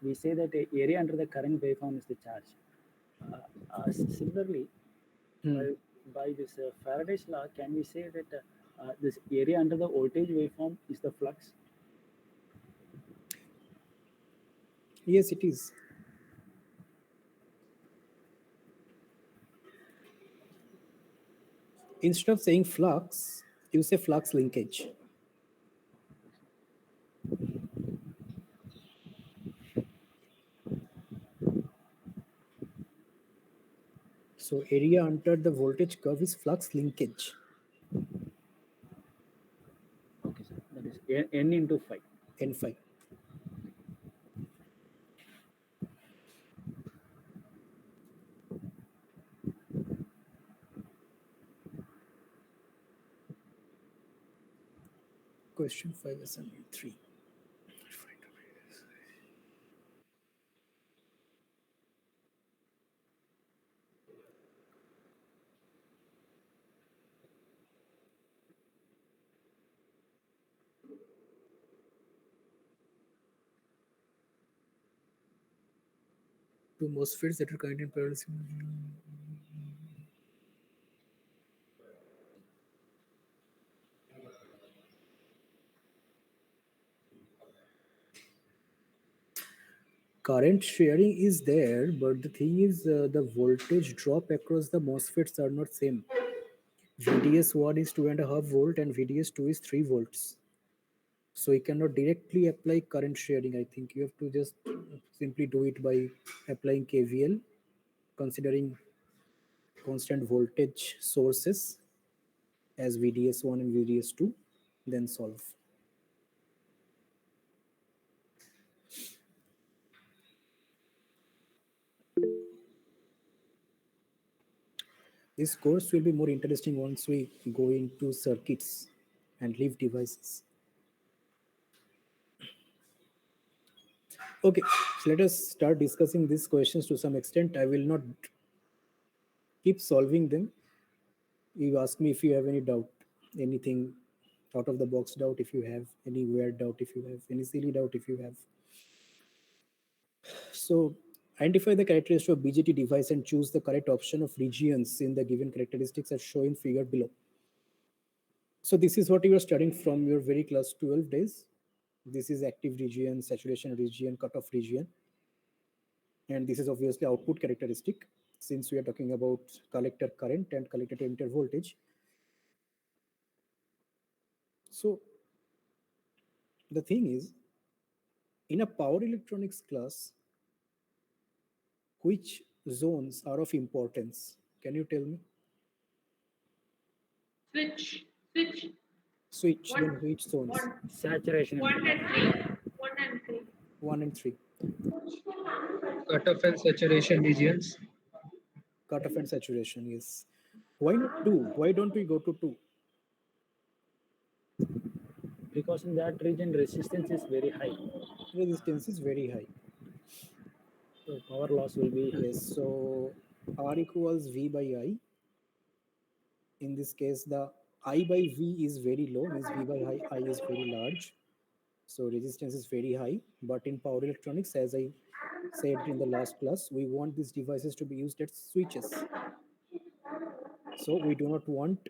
we say that area under the current waveform is the charge. Similarly, Hmm. by this Faraday's law, can we say that this area under the voltage waveform is the flux? Yes, it is. Instead of saying flux, you say flux linkage. So area under the voltage curve is flux linkage. Okay, sir. That is n into phi. N phi. Question 5 assignment 3. Two MOSFETs that are connected in parallel. Current sharing is there, but the thing is the voltage drop across the MOSFETs are not same. VDS1 is 2.5 volt and VDS2 is 3 volts. So you cannot directly apply current sharing. I think you have to just simply do it by applying KVL, considering constant voltage sources as VDS1 and VDS2, then solve. This course will be more interesting once we go into circuits and leave devices. Okay, so let us start discussing these questions to some extent. I will not keep solving them. You ask me if you have any doubt, anything out of the box doubt if you have, any weird doubt if you have, any silly doubt if you have. So identify the characteristic of BJT device and choose the correct option of regions in the given characteristics as shown in figure below. So this is what you are studying from your very class 12 days. This is active region, saturation region, cutoff region, and this is obviously output characteristic since we are talking about collector current and collector to emitter voltage. So the thing is, in a power electronics class, which zones are of importance? Can you tell me? Switch. Switch, then One, which zones? one, Saturation and one cutoff. and three. One and three. 1 and 3. Cutoff and saturation regions. Cutoff and saturation, yes. Why not 2? Why don't we go to 2? Because in that region resistance is very high, Resistance is very high. so power loss will be high. Yes, so R equals V by I. In this case, the I by V is very low, means V by I is very large. So resistance is very high. But in power electronics, as I said in the last class, we want these devices to be used as switches. So we do not want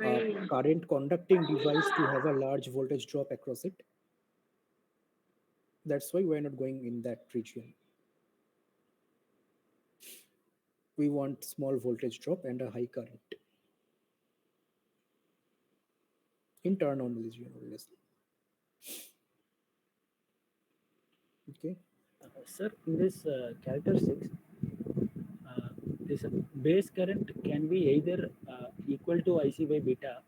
a current conducting device to have a large voltage drop across it. That's why we're not going in that region. We want small voltage drop and a high current in turn on region, obviously. Okay. Sir, in this characteristics, this base current can be either equal to IC by beta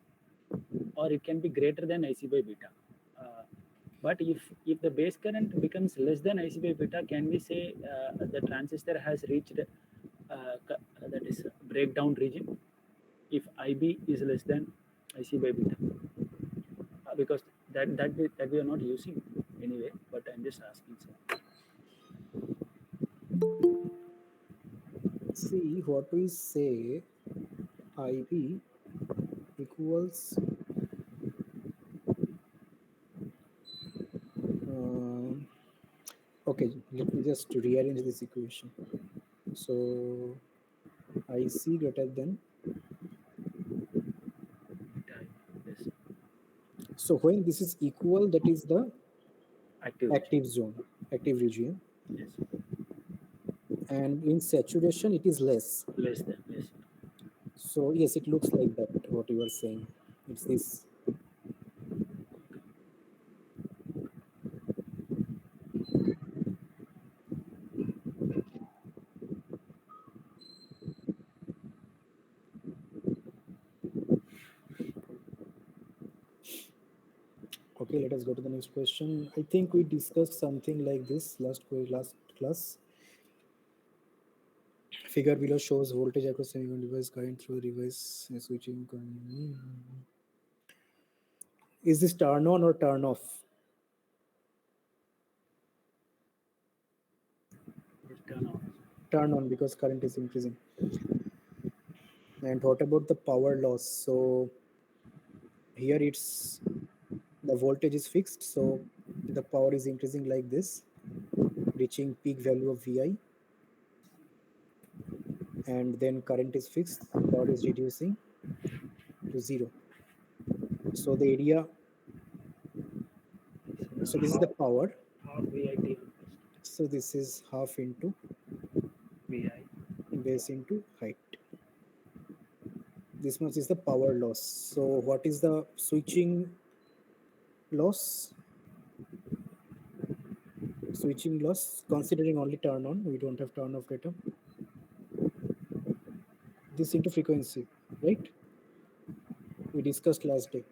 or it can be greater than IC by beta. Uh, but if the base current becomes less than IC by beta, can we say the transistor has reached that is breakdown region if IB is less than IC by beta? Because that we are not using anyway, but I'm just asking, sir. See, what we say, IB equals okay, let me just rearrange this equation. So IC greater than, Yes. so when this is equal, that is the Active. active zone, active region, Yes. and in saturation it is less. Less than. Yes. So yes, it looks like that, what you are saying. It's this. Okay, let us go to the next question. I think we discussed something like this last class. Figure below shows voltage across semiconductor device, current through the device, switching. Is this turn on or turn off? Turn on. Turn on because current is increasing. And what about the power loss? So here it's the voltage is fixed, so the power is increasing like this, reaching peak value of Vi, and then current is fixed, power is reducing to 0. So the area, so this is the power. Half VIT So this is half into VI. base into height. This much is the power loss. So what is the switching loss? Switching loss, considering only turn on, we don't have turn off data. This into frequency, right? We discussed last day.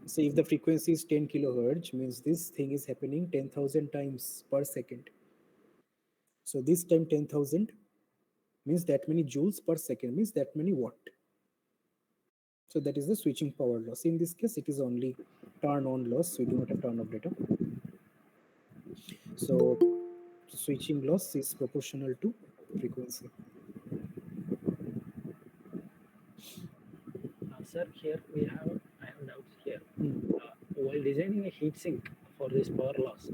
So if the frequency is 10 kilohertz, means this thing is happening 10,000 times per second. So this time 10,000 means that many joules per second, means that many watt. So that is the switching power loss. In this case, it is only turn on loss. We do not have turn off data. So switching loss is proportional to frequency. Sir, here I have doubts here. While designing a heat sink for this power loss,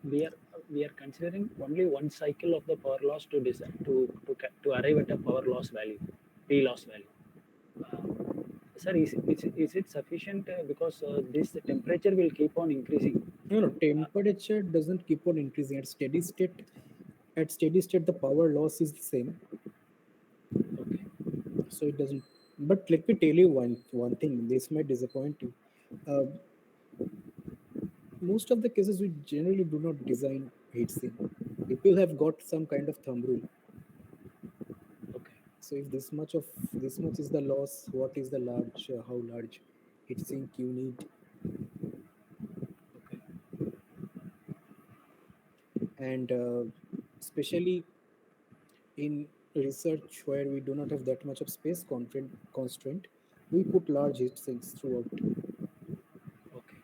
we are considering only one cycle of the power loss to design to arrive at a power loss value, P loss value. Sir, is it sufficient because this temperature will keep on increasing? No, no, Uh, temperature doesn't keep on increasing at steady state. At steady state, the power loss is the same, okay. so it doesn't. But let me tell you one thing. This might disappoint you. Uh, Most of the cases, we generally do not design heatsink. People have got some kind of thumb rule. Okay. So if this much is the loss, what is the large? How large heatsink you need? Okay. And especially in research where we do not have that much of space constraint, we put large heat sinks throughout. Okay.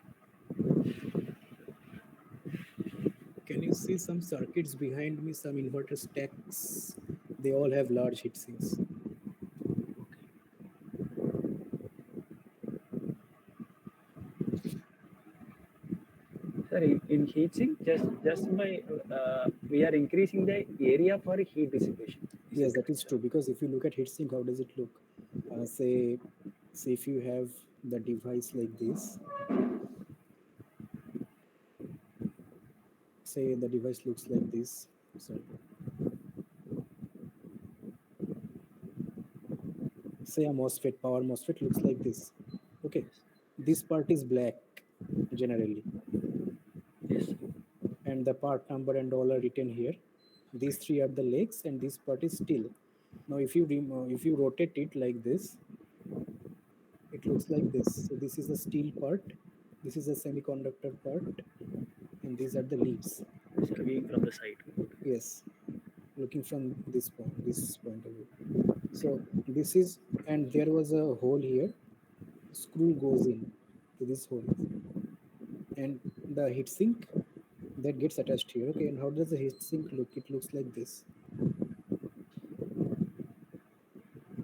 Can you see some circuits behind me, some inverter stacks? They all have large heat sinks. Sir, in heat sink, just by we are increasing the area for heat dissipation. Is Yes, it that correct, is sir? true, because if you look at heatsink, how does it look? Say if you have the device like this, say the device looks like this. Sorry, say a MOSFET, power MOSFET looks like this. Okay, Yes. this part is black generally, Yes. and the part number and all are written here. These three are the legs, and this part is steel. Now, if you rotate it like this, it looks like this. So this is the steel part, this is the semiconductor part, and these are the leads. Sir, Okay. being from the side. Yes, looking from this point of view. So this is, and there was a hole here. Screw goes in to this hole, and the heatsink that gets attached here. Okay, and how does the heatsink look? It looks like this.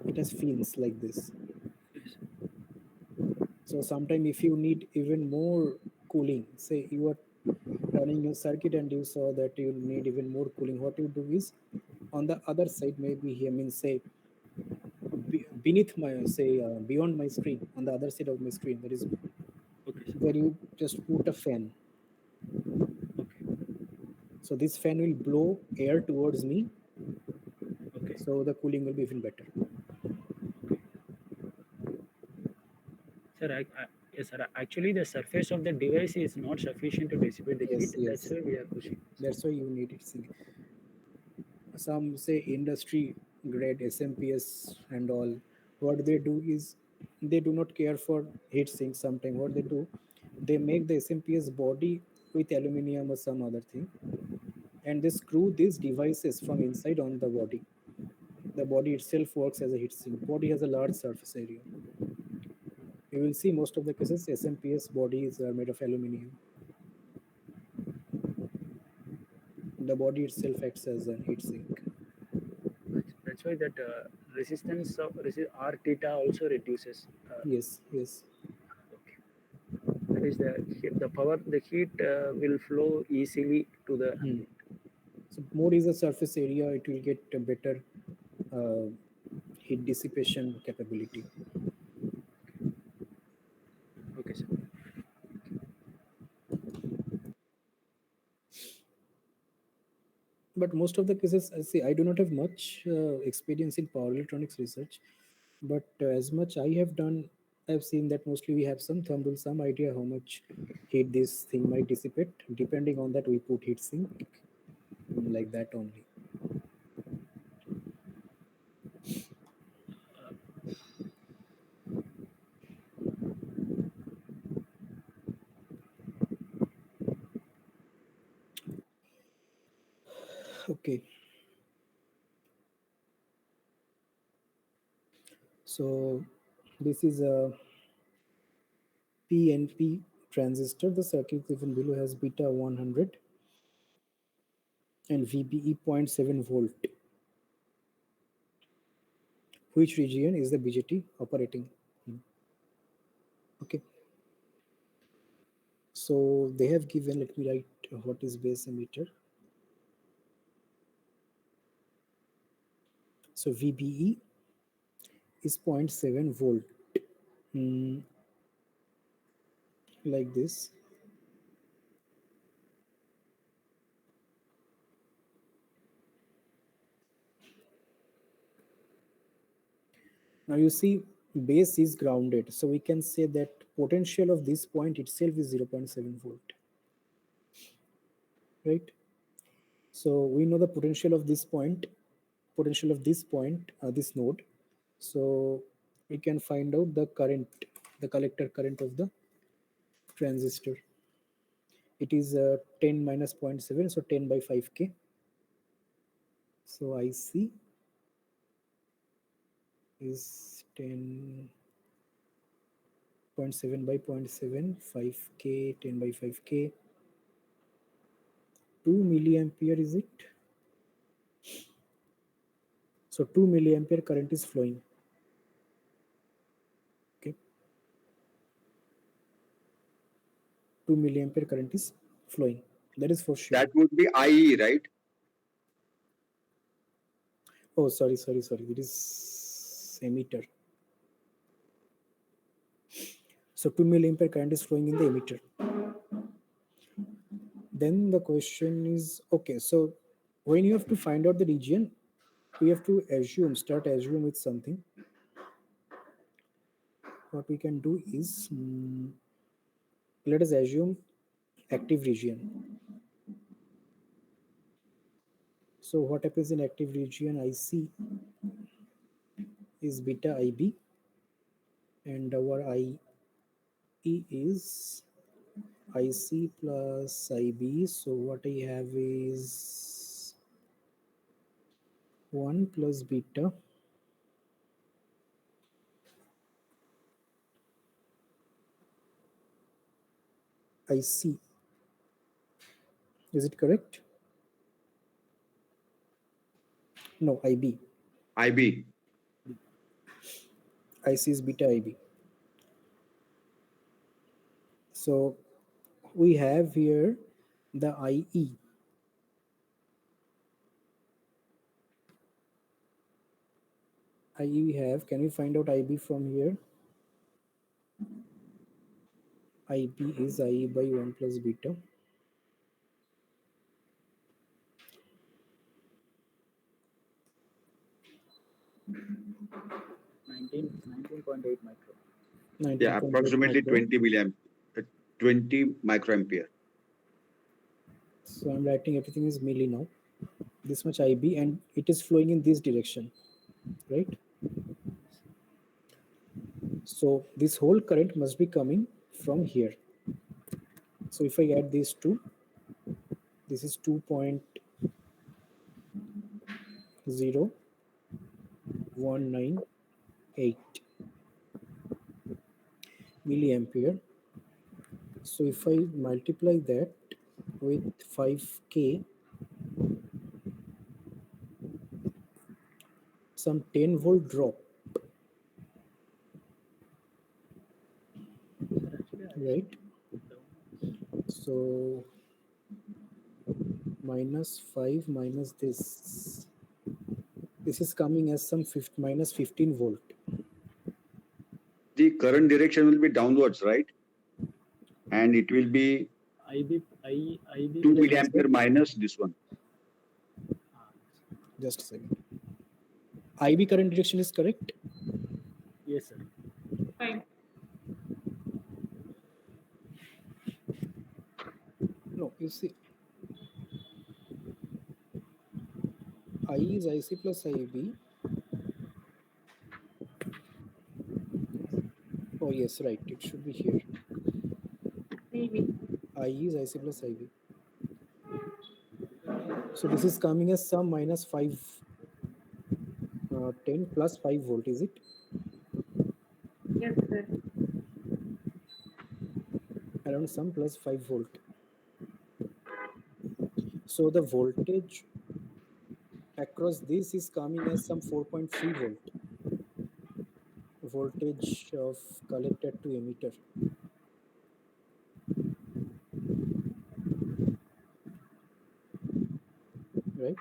It has fins like this. Yes. So sometime if you need even more cooling, say you are running your circuit and you saw that you need even more cooling, what you do is on the other side, maybe here means say beneath my say beyond my screen, on the other side of my screen, there is Okay, sir. where you just put a fan. Okay. So this fan will blow air towards me, Okay. so the cooling will be even better. Okay. Sir, yes, sir. Actually, the surface of the device is not sufficient to dissipate the heat. Yes, That's yes. why we are pushing. That's why you need it. See, some say industry grade SMPS and all, what they do is they do not care for heat sinks. Sometimes what they do, they make the SMPS body with aluminum or some other thing, and they screw these devices from inside on the body. The body itself works as a heat sink. Body has a large surface area. You will see most of the cases SMPS bodies are made of aluminum. The body itself acts as a heat sink. That's why that resistance of R theta also reduces. Yes, yes. Okay. That is the power, the heat will flow easily to the Hmm. ambient. So more is the surface area, it will get a better uh, heat dissipation capability. Okay, sir. But most of the cases, I see, I do not have much experience in power electronics research. But as much I have done, I've seen that mostly we have some thumb rule, some idea how much heat this thing might dissipate. Depending on that, we put heat sink like that only. Okay, so this is a PNP transistor. The circuit given below has beta 100 and VBE zero point 0.7 volt. Which region is the BJT operating? Okay, so they have given, let me write what is base emitter. So VBE is zero point 0.7 volt. mm, like this. Now you see base is grounded, so we can say that potential of this point itself is 0.7 volt, right? So we know the potential of this point, this node. So we can find out the current, the collector current of the transistor. It is 10 minus 0.7, so 10 by 5k. So IC is 10.7 by 0.7, 5k, 10 by 5k. 2 milliampere is it? So 2 milliampere current is flowing. Okay. 2 milliampere current is flowing. That is for sure. That would be IE, right? Oh, sorry. It is emitter. So 2 milliampere current is flowing in the emitter. Then the question is, okay, so when you have to find out the region, we have to start assume with something. What we can do is, let us assume active region. So what happens in active region? IC is beta IB, and our IE is IC plus IB. So what I have is 1 plus beta IC. Is it correct? No, IB. IB. IC is beta IB. So we have here the IE. IE we have. Can we find out IB from here? IB is IE by 1 plus beta. Nineteen point eight micro. 19.8 Yeah, approximately micro. 20 microampere. So I'm writing everything is milli now. This much IB, and it is flowing in this direction, right? So this whole current must be coming from here. So if I add these two, this is 2.0198 milliampere. So if I multiply that with 5k, some 10 volt drop, right? So minus 5 minus this is coming as some minus 15 volt. The current direction will be downwards, right? And it will be IB 2 milliampere minus this one. Just a second. IB current direction is correct? Yes, sir. Fine. No, you see, I is IC plus IB. Oh yes, right, it should be here. Maybe. I is IC plus IB. So this is coming as some minus 5, 10 plus 5 volt, is it? Yes, sir. Around some plus 5 volt. So the voltage across this is coming as some 4.3 volt. Voltage of collector to emitter. Right?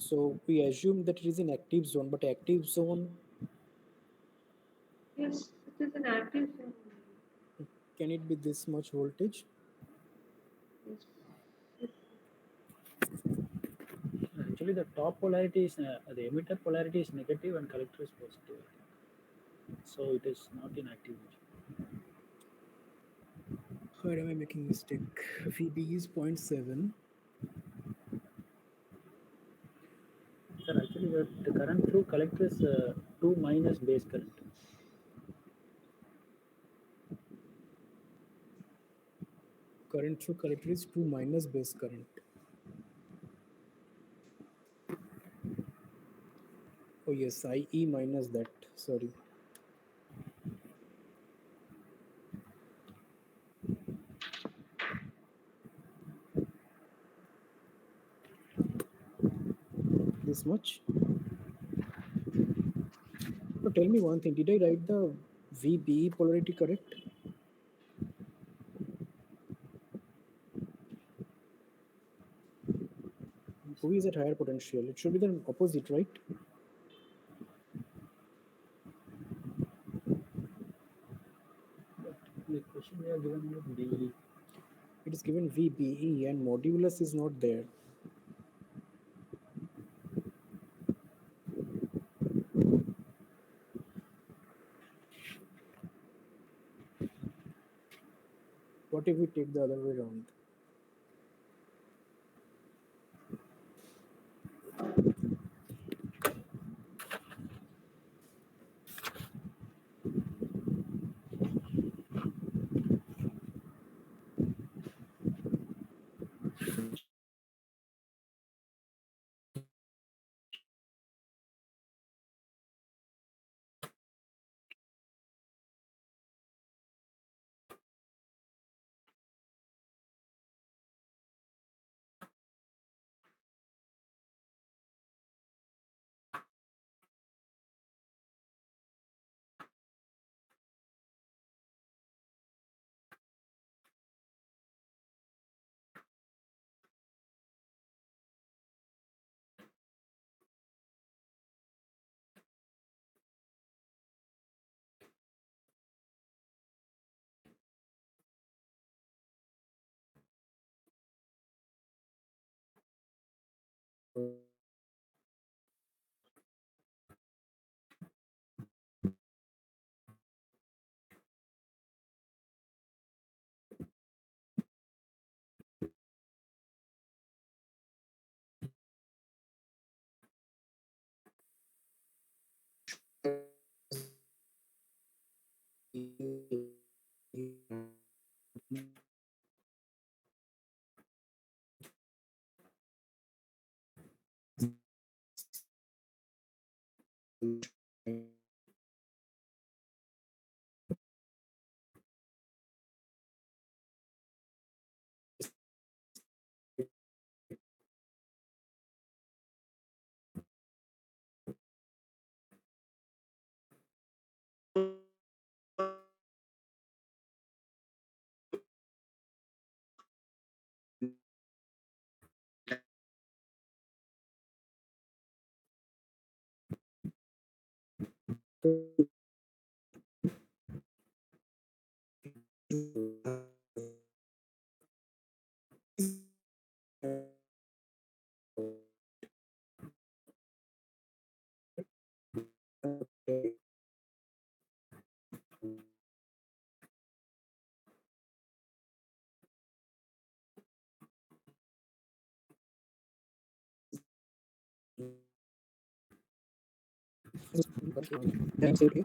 So we assume that it is in active zone, but active zone, Yes, it is an active zone. can it be this much voltage? Yes. Yes. Actually, the top polarity is the emitter polarity is negative and collector is positive. I think. So it is not in active region. Where am I making mistake? VB is 0.7. Sir, actually, the current through collector is 2 minus base current. Current through collector is 2 minus base current. Oh yes, IE minus that. Sorry. This much. So tell me one thing. Did I write the VB polarity correct? Who is at higher potential? It should be the opposite, right? But the question we are given is BE. It is given VBE and modulus is not there. What if we take the other way around? Then say okay,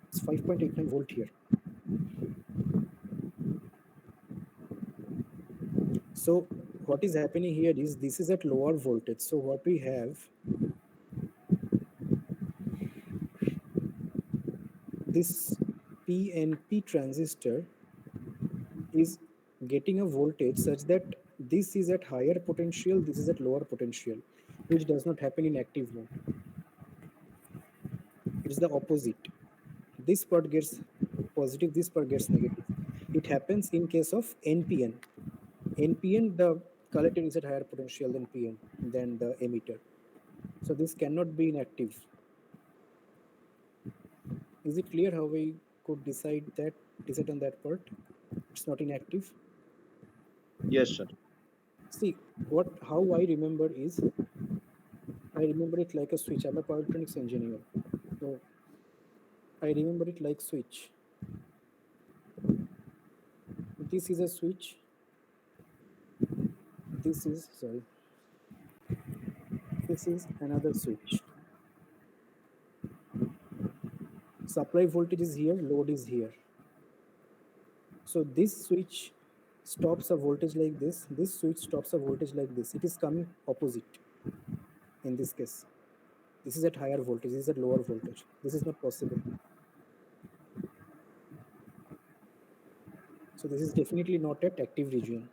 it's 5.89 volt here. So what is happening here is this is at lower voltage. So what we have, this PNP transistor is getting a voltage such that this is at higher potential, this is at lower potential, which does not happen in active mode. It's the opposite. This part gets positive, this part gets negative. It happens in case of NPN. NPN, the collector is at higher potential than PN, than the emitter. So this cannot be inactive. Is it clear how we could decide on that part? It's not inactive. Yes, sir. See, how I remember is, I remember it like a switch. I'm a power electronics engineer. So I remember it like switch. This is a switch. This is, sorry, this is another switch. Supply voltage is here, load is here. So this switch stops a voltage like this switch stops a voltage like this. It is coming opposite in this case. This is at higher voltage, this is at lower voltage. This is not possible. So this is definitely not at active region.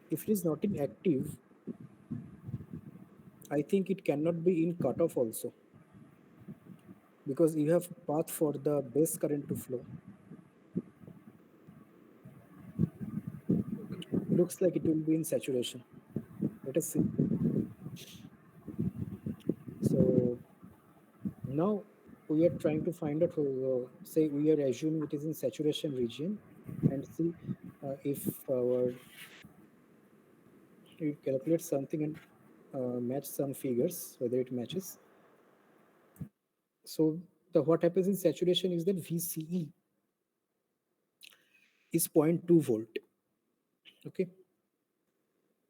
If it is not in active, I think it cannot be in cutoff also, because you have path for the base current to flow. Looks like it will be in saturation. Let us see. So now we are trying to find out, say we are assuming it is in saturation region, and see if we calculate something and match some figures, whether it matches. So what happens in saturation is that VCE is 0.2 volt. Okay,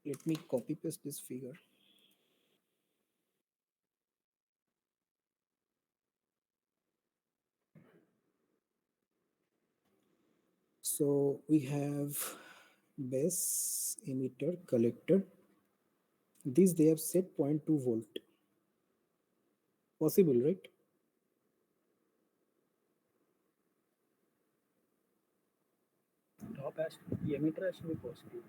let me copy paste this figure. So we have base, emitter, collector. These they have set 0.2 volt. Possible, right? Top has the emitter has to be positive.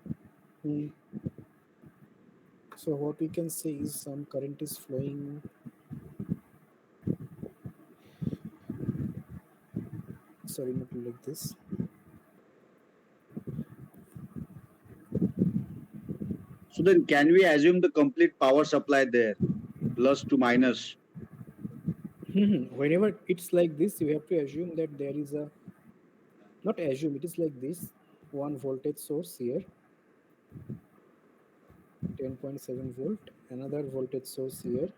So what we can say is some current is flowing. Sorry, not like this. So then can we assume the complete power supply there, plus to minus? Whenever it's like this, you have to assume that there is a, not assume, it is like this, one voltage source here, 10.7 volt, another voltage source here,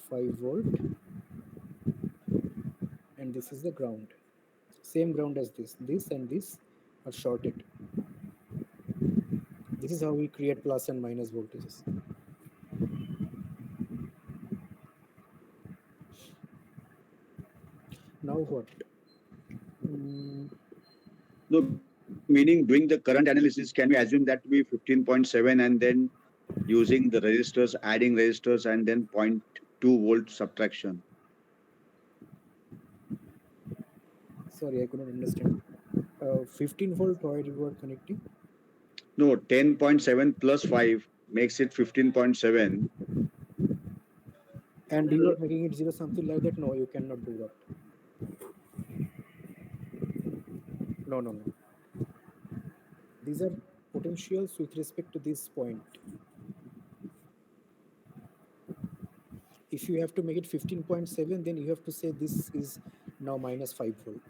5 volt, and this is the ground. Same ground as this. This and this are shorted. This is how we create plus and minus voltages. Now what? No, meaning doing the current analysis, can we assume that to be 15.7 and then using the resistors, adding resistors, and then 0.2 volt subtraction? Sorry, I could not understand. 15 volt, why you are connecting? No, 10.7 plus 5 makes it 15.7. And you are making it zero, something like that? No, you cannot do that. No, no, no. These are potentials with respect to this point. If you have to make it 15.7, then you have to say this is now minus 5 volt.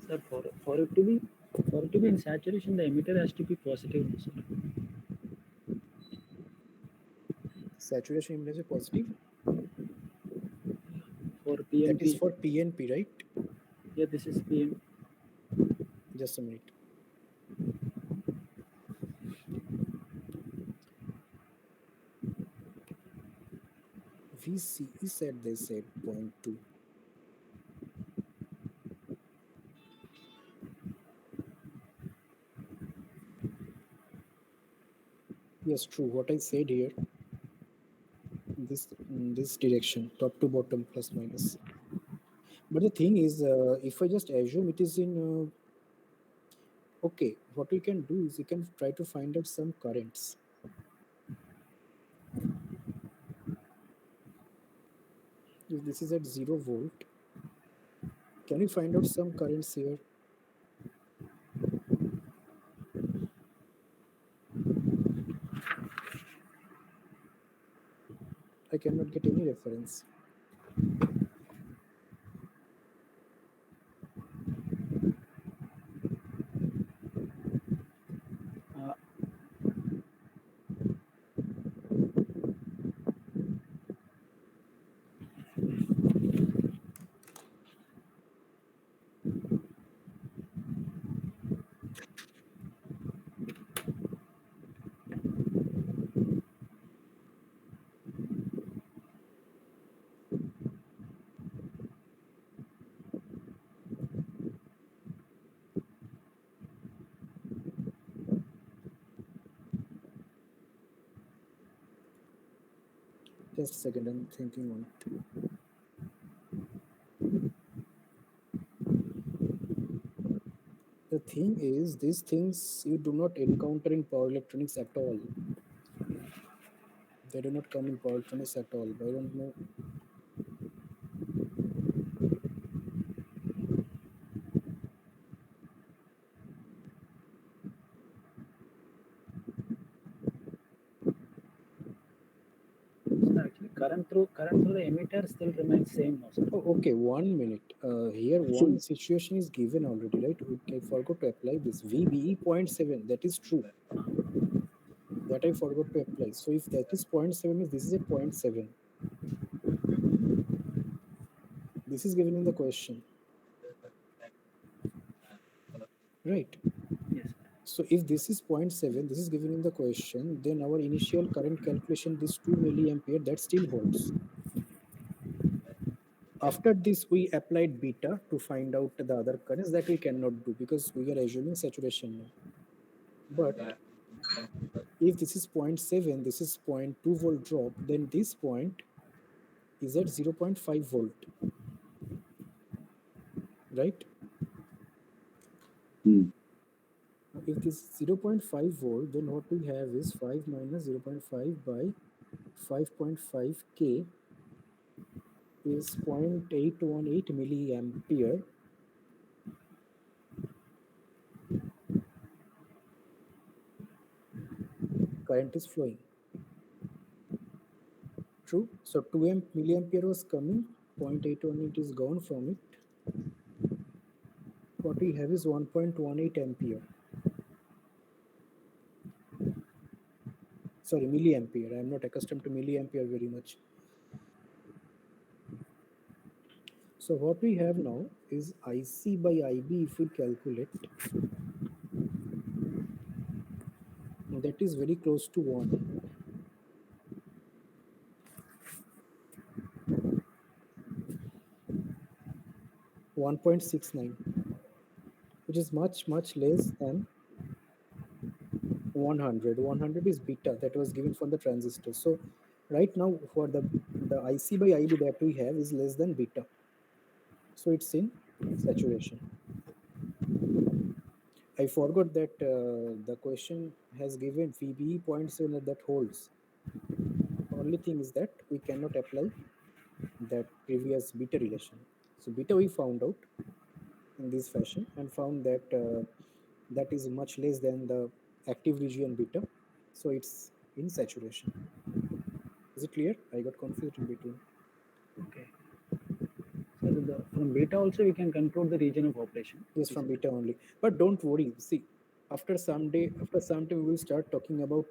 Sir, for it to be in saturation, the emitter has to be positive. Sir. Saturation image is positive. For PNP. That is for PNP, right? Yeah, this is PNP. Just a minute. VCE said they said 0.2. Yes, true. What I said here, this direction, top to bottom, plus minus. But the thing is, if I just assume it is in, okay, what we can do is we can try to find out some currents. If this is at 0 volt, Can you find out some currents here? I cannot get any reference. Uh, Just a second, I'm thinking on it. The thing is, these things you do not encounter in power electronics at all. They do not come in power electronics at all. I don't know. so actually, current through the emitter still remains same, no, sir? Oh, okay, 1 minute. Here, one situation is given already, right? I forgot to apply this. VBE 0.7, that is true. That I forgot to apply. So if that is 0.7, means this is a 0.7. This is given in the question. Right. Yes. So if this is 0.7, this is given in the question, then our initial current calculation, this 2 milliampere, that still holds. After this, we applied beta to find out the other currents that we cannot do because we are assuming saturation now. But if this is 0.7, this is 0.2 volt drop, then this point is at 0.5 volt, right? Hmm. Now, if this is 0.5 volt, then what we have is 5 minus 0.5 by 5.5 K is 0.818 milliampere. Current is flowing. True. So 2 milliampere was coming, 0.818 is gone from it. What we have is 1.18 ampere. Sorry, milliampere. I am not accustomed to milliampere very much. So what we have now is IC by IB. If we calculate, that is very close to 1. 1.69, which is much less than 100. 100 is beta that was given for the transistor. So right now for the IC by IB that we have is less than beta. So it's in saturation. I forgot that the question has given VBE 0.7 that holds. Only thing is that we cannot apply that previous beta relation. So beta we found out in this fashion and found that that is much less than the active region beta. So it's in saturation. Is it clear? I got confused in between. Okay. So from beta also we can conclude the region of operation. Yes, from beta only. But don't worry. See, after some time, we will start talking about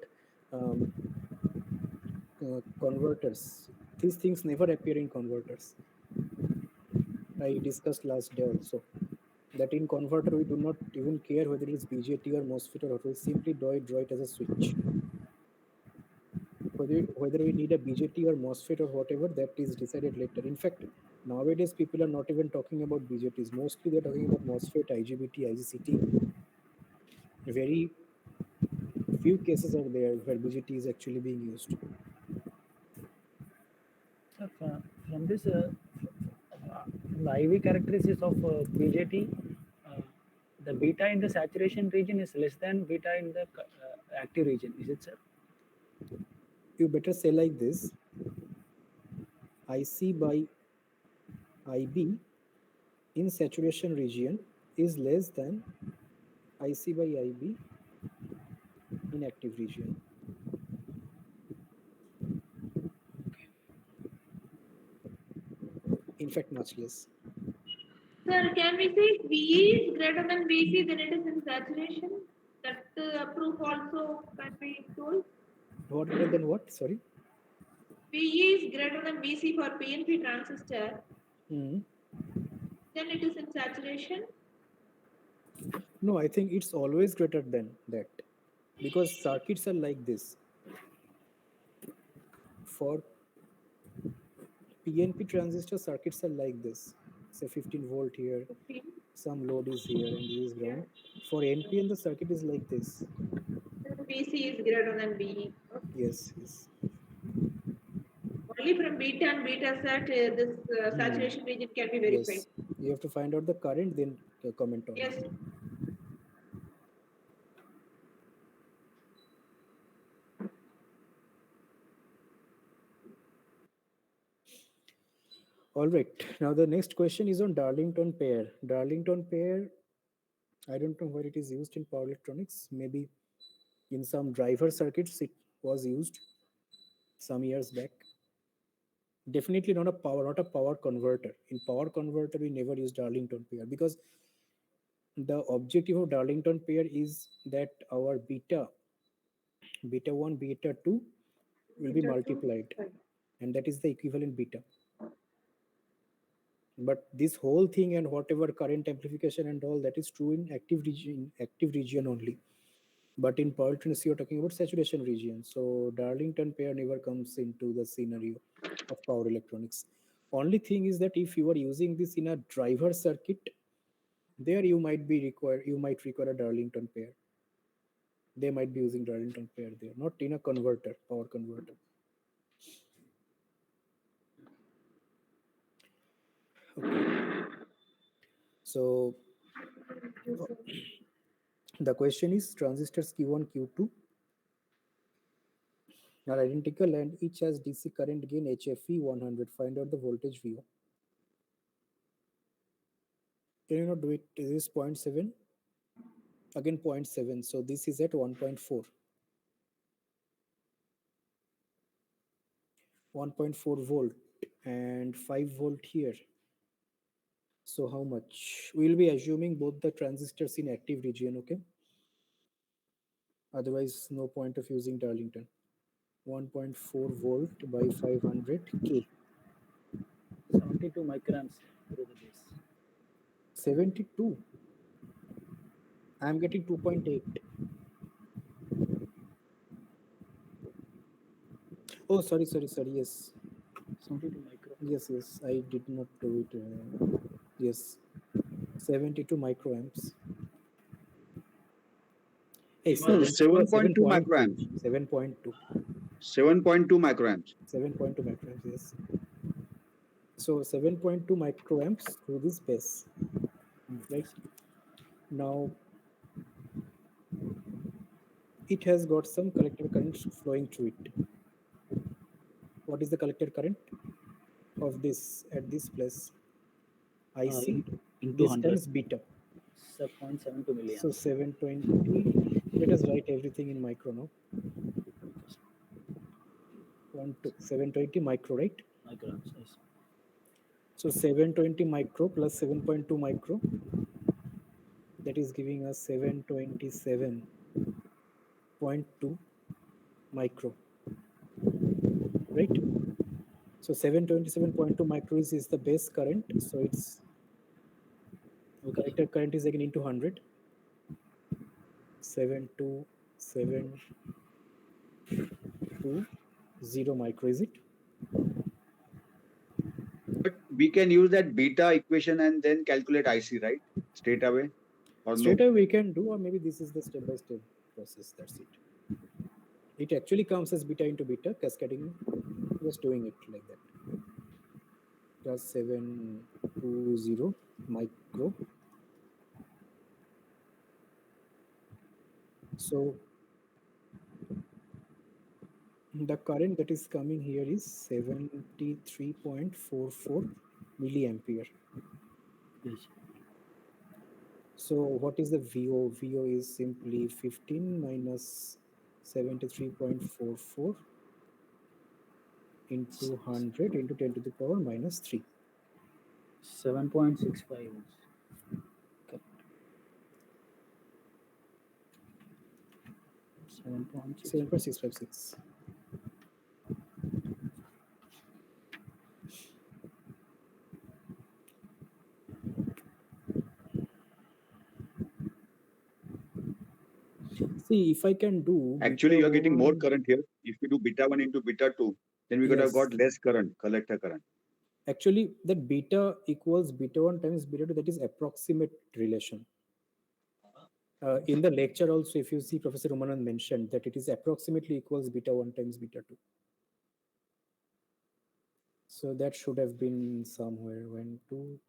converters. These things never appear in converters. I discussed last day also that in converter we do not even care whether it is BJT or MOSFET or what. We simply draw it as a switch. Whether we need a BJT or MOSFET or whatever, that is decided later. In fact, nowadays people are not even talking about BJTs. Mostly they're talking about MOSFET, IGBT, IGCT. Very few cases are there where BJT is actually being used. So from this, from the IV characteristics of BJT, the beta in the saturation region is less than beta in the active region. Is it, sir? You better say like this: IC by IB in saturation region is less than IC by IB in active region. In fact, much less. Sir, can we say if VE is greater than VC, then it is in saturation? That proof also can be told. What greater than what? Sorry. VE is greater than VC for PNP transistor, Hmm. then it is in saturation. No, I think it's always greater than that because circuits are like this. For PNP transistor, circuits are like this. Say 15 volt here, 15. some load is here, and this is ground. For NPN, the circuit is like this. Then VC is greater than VE. Okay. Yes, yes. Only from beta and beta set, this saturation region can be verified. Yes. You have to find out the current, then comment on Yes. it. All right. Now the next question is on Darlington pair. Darlington pair, I don't know where it is used in power electronics. Maybe in some driver circuits it was used some years back. Definitely not a power converter. In power converter, we never use Darlington pair because the objective of Darlington pair is that our beta 1, beta 2 will be Beta 2, multiplied, right. and that is the equivalent beta. But this whole thing and whatever current amplification and all, that is true in active region only. But in power electronics, you're talking about saturation region. So Darlington pair never comes into the scenario of power electronics. Only thing is that if you are using this in a driver circuit, there you might require a Darlington pair. They might be using Darlington pair there, not in a power converter. Okay. So the question is transistors Q1, Q2 are identical and each has DC current gain HFE 100. Find out the voltage VO. Can you not do it? Is this 0.7? Again 0.7. So this is at 1.4. 1.4 volt and 5 volt here. So how much? We'll be assuming both the transistors in active region, okay? Otherwise, no point of using Darlington. 1.4 volt by 500 K. 72 microamps through the base. 72. I'm getting 2.8. Oh, sorry. Yes. 72 micro. Yes. I did not do it. Yes. 72 microamps. Hey, No, 7.2 microamps. 7.2. 7.2 microamps. 7.2 microamps, yes. So 7.2 microamps through this base, right? Now, it has got some collector current flowing through it. What is the collector current of this at this place? IC into this 100. times beta. 0.72 milliamps. So 720. Let us write everything in micro now. 720 micro, right? Microamps, yes. So 720 micro plus 7.2 micro, that is giving us 727.2 micro, right? So 727.2 micro is the base current. So its collector current is again into 100. 72720 micro, is it? But we can use that beta equation and then calculate IC, right? Straight away. Or Straight no? away we can do, or maybe this is the step-by-step process. That's it. It actually comes as beta into beta, cascading, just doing it like that. Plus 720 micro. So the current that is coming here is 73.44 milliampere. Yes. So what is the VO? VO is simply 15 minus 73.44 into 100 into 10 to the power minus 3. 7.65 volts. Correct. 7.6. 7.656. See, if I can do Actually, beta you are getting more 1, current here. If you do beta 1 into beta 2, then we could have yes. got less current, collector current. Actually, that beta equals beta 1 times beta 2, that is approximate relation. In the lecture also, if you see, Professor Umanand mentioned that it is approximately equals beta 1 times beta 2. So that should have been somewhere when 2.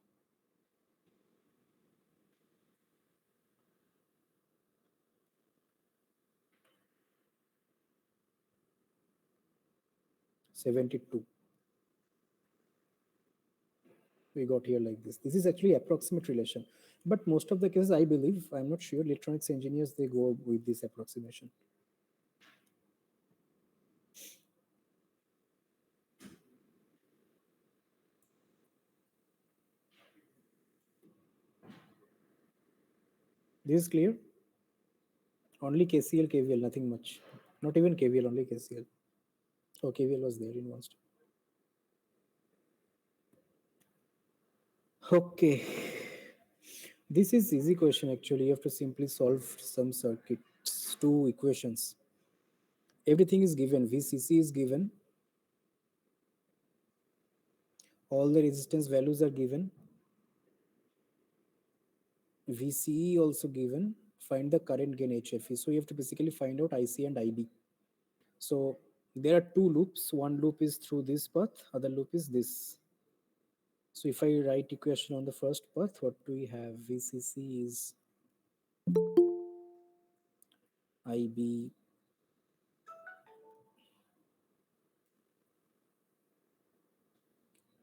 $72. We got here like this. This is actually approximate relation. But most of the cases, I believe, I'm not sure, electronics engineers, they go with this approximation. This is clear? Only KCL, KVL, nothing much. Not even KVL, only KCL. Oh, KVL was there in one step. Okay. This is easy question actually. You have to simply solve some circuits, two equations. Everything is given. VCC is given. All the resistance values are given. VCE also given. Find the current gain HFE. So you have to basically find out IC and IB. So there are two loops. One loop is through this path, other loop is this. So if I write equation on the first path, what do we have? VCC is IB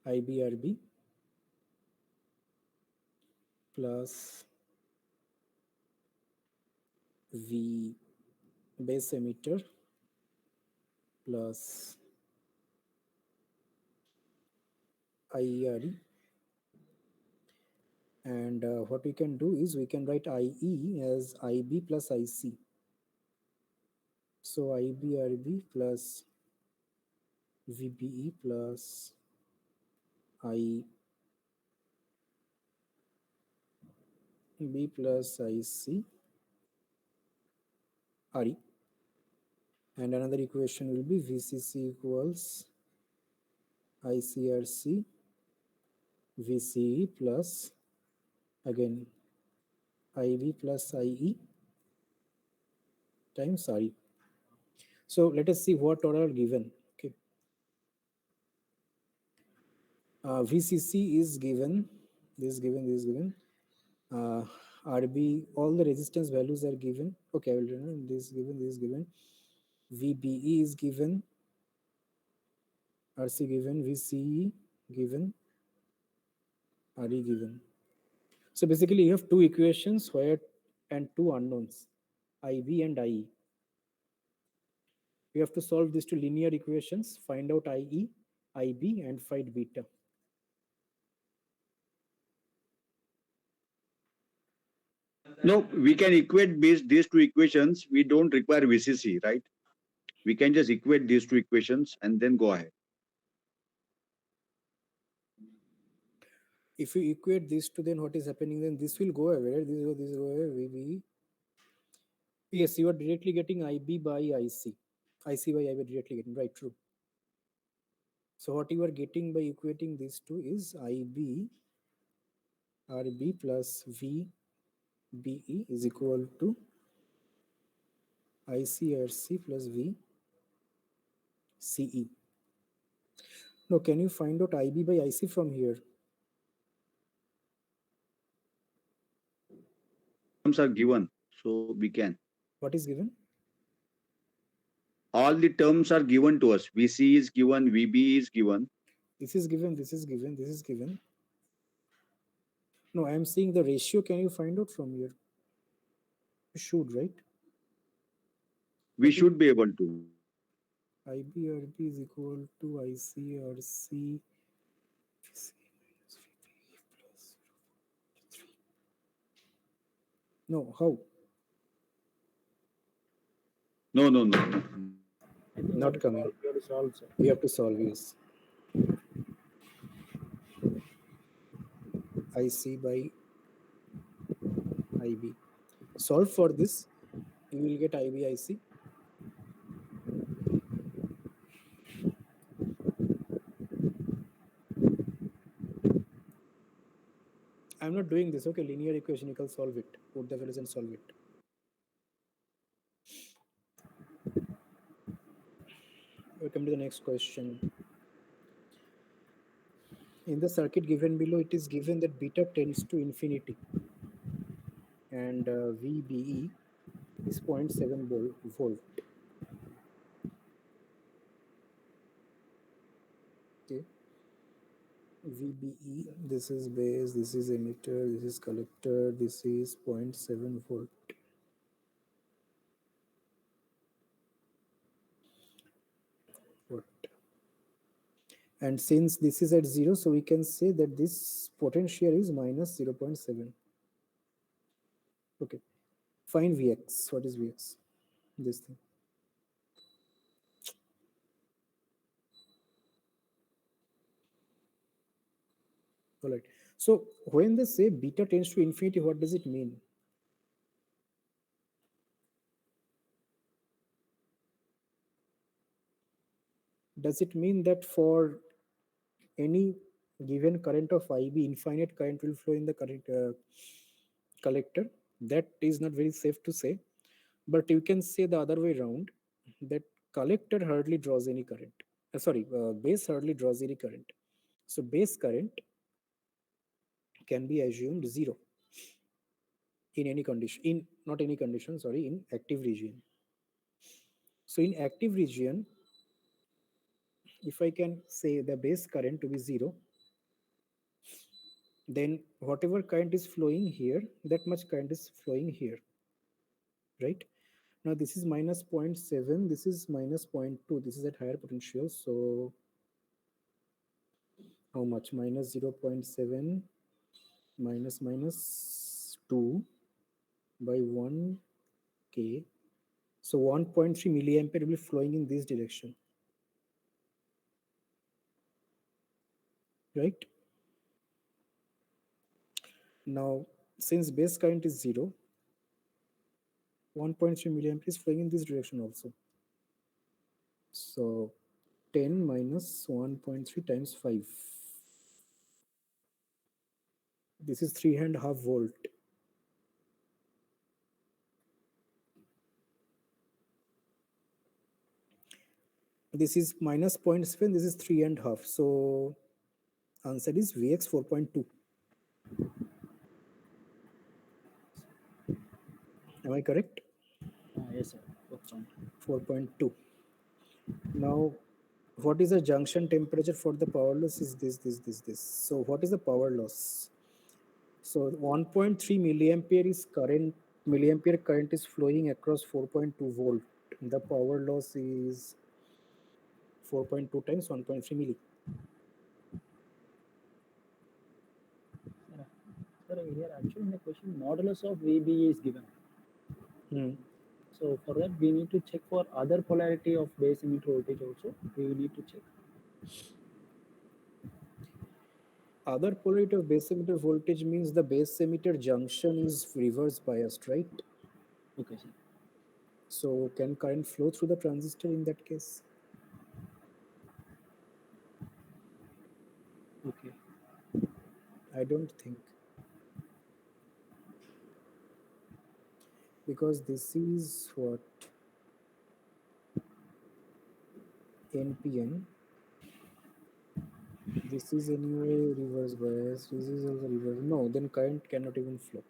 IBRB plus V base emitter plus IERE. And what we can do is we can write IE as IB plus IC. So IBRB plus VBE plus IB plus IC RE. And another equation will be VCC equals ICRC VCE plus again IB plus IE times RE. So let us see what all are given. Okay. VCC is given, this is given, this is given. RB, all the resistance values are given. Okay, I will remember this is given, this is given. VBE is given, RC given, VCE given, RE given. So basically you have two equations where and two unknowns, IB and IE. You have to solve these two linear equations, find out IE, IB and find beta. No, we can equate these two equations. We don't require VCC, right? We can just equate these two equations and then go ahead. If you equate these two, then what is happening? Then this will go away, right? This will go away. VB. Yes, you are directly getting IB by IC. IC by IB directly getting, right? True. So what you are getting by equating these two is IB RB plus VBE is equal to ICRC plus VCE. Now, can you find out IB by IC from here? Terms are given, so we can. What is given? All the terms are given to us. VC is given, VB is given. This is given, this is given, this is given. No, I'm seeing the ratio. Can you find out from here? You should, right? We should be able to. IBRB is equal to ICRC minus VP plus 3. No, how? No, no, no, no. I think Not coming. you have to solve, sir. We have to solve this. IC by IB. Solve for this. You will get IBIC. I'm not doing this. Okay, linear equation, you can solve it. Put the values and solve it. We come to the next question. In the circuit given below, it is given that beta tends to infinity and VBE is 0.7 volt. Okay. VBE, this is base, this is emitter, this is collector, this is 0.7 volt. What? And since this is at 0, so we can say that this potential is minus 0.7. Okay. Find Vx. What is Vx? This thing. All right. So when they say beta tends to infinity, what does it mean? Does it mean that for any given current of IB, infinite current will flow in the current collector? That is not very safe to say, but you can say the other way around, that collector hardly draws any current. Base hardly draws any current. So base current can be assumed 0 in any condition, in not any condition, sorry, in active region. So in active region, if I can say the base current to be 0, then whatever current is flowing here, that much current is flowing here, right? Now this is minus 0.7, this is minus 0.2, this is at higher potential. So how much? Minus 0.7 minus minus 2 by 1k. So 1.3 milliampere will be flowing in this direction, right? Now, since base current is 0, 1.3 milliampere is flowing in this direction also. So 10 minus 1.3 times 5. This is 3.5 volt. This is minus 0.7, this is 3.5. So answer is Vx 4.2. Am I correct? Yes, sir. That's fine. 4.2. Now, what is the junction temperature for the power loss is this. So what is the power loss? So 1.3 milliampere current is flowing across 4.2 volt. The power loss is 4.2 times 1.3 milli. Sir, here actually in the question, modulus of VB is given. So for that, we need to check for other polarity of base emitter voltage also. We need to check. Other polarity of base emitter voltage means the base emitter junction is reverse biased, right? Okay, sir. So can current flow through the transistor in that case? Okay. I don't think. Because this is what? NPN. This is anyway reverse bias. This is also reverse. No, then current cannot even flow.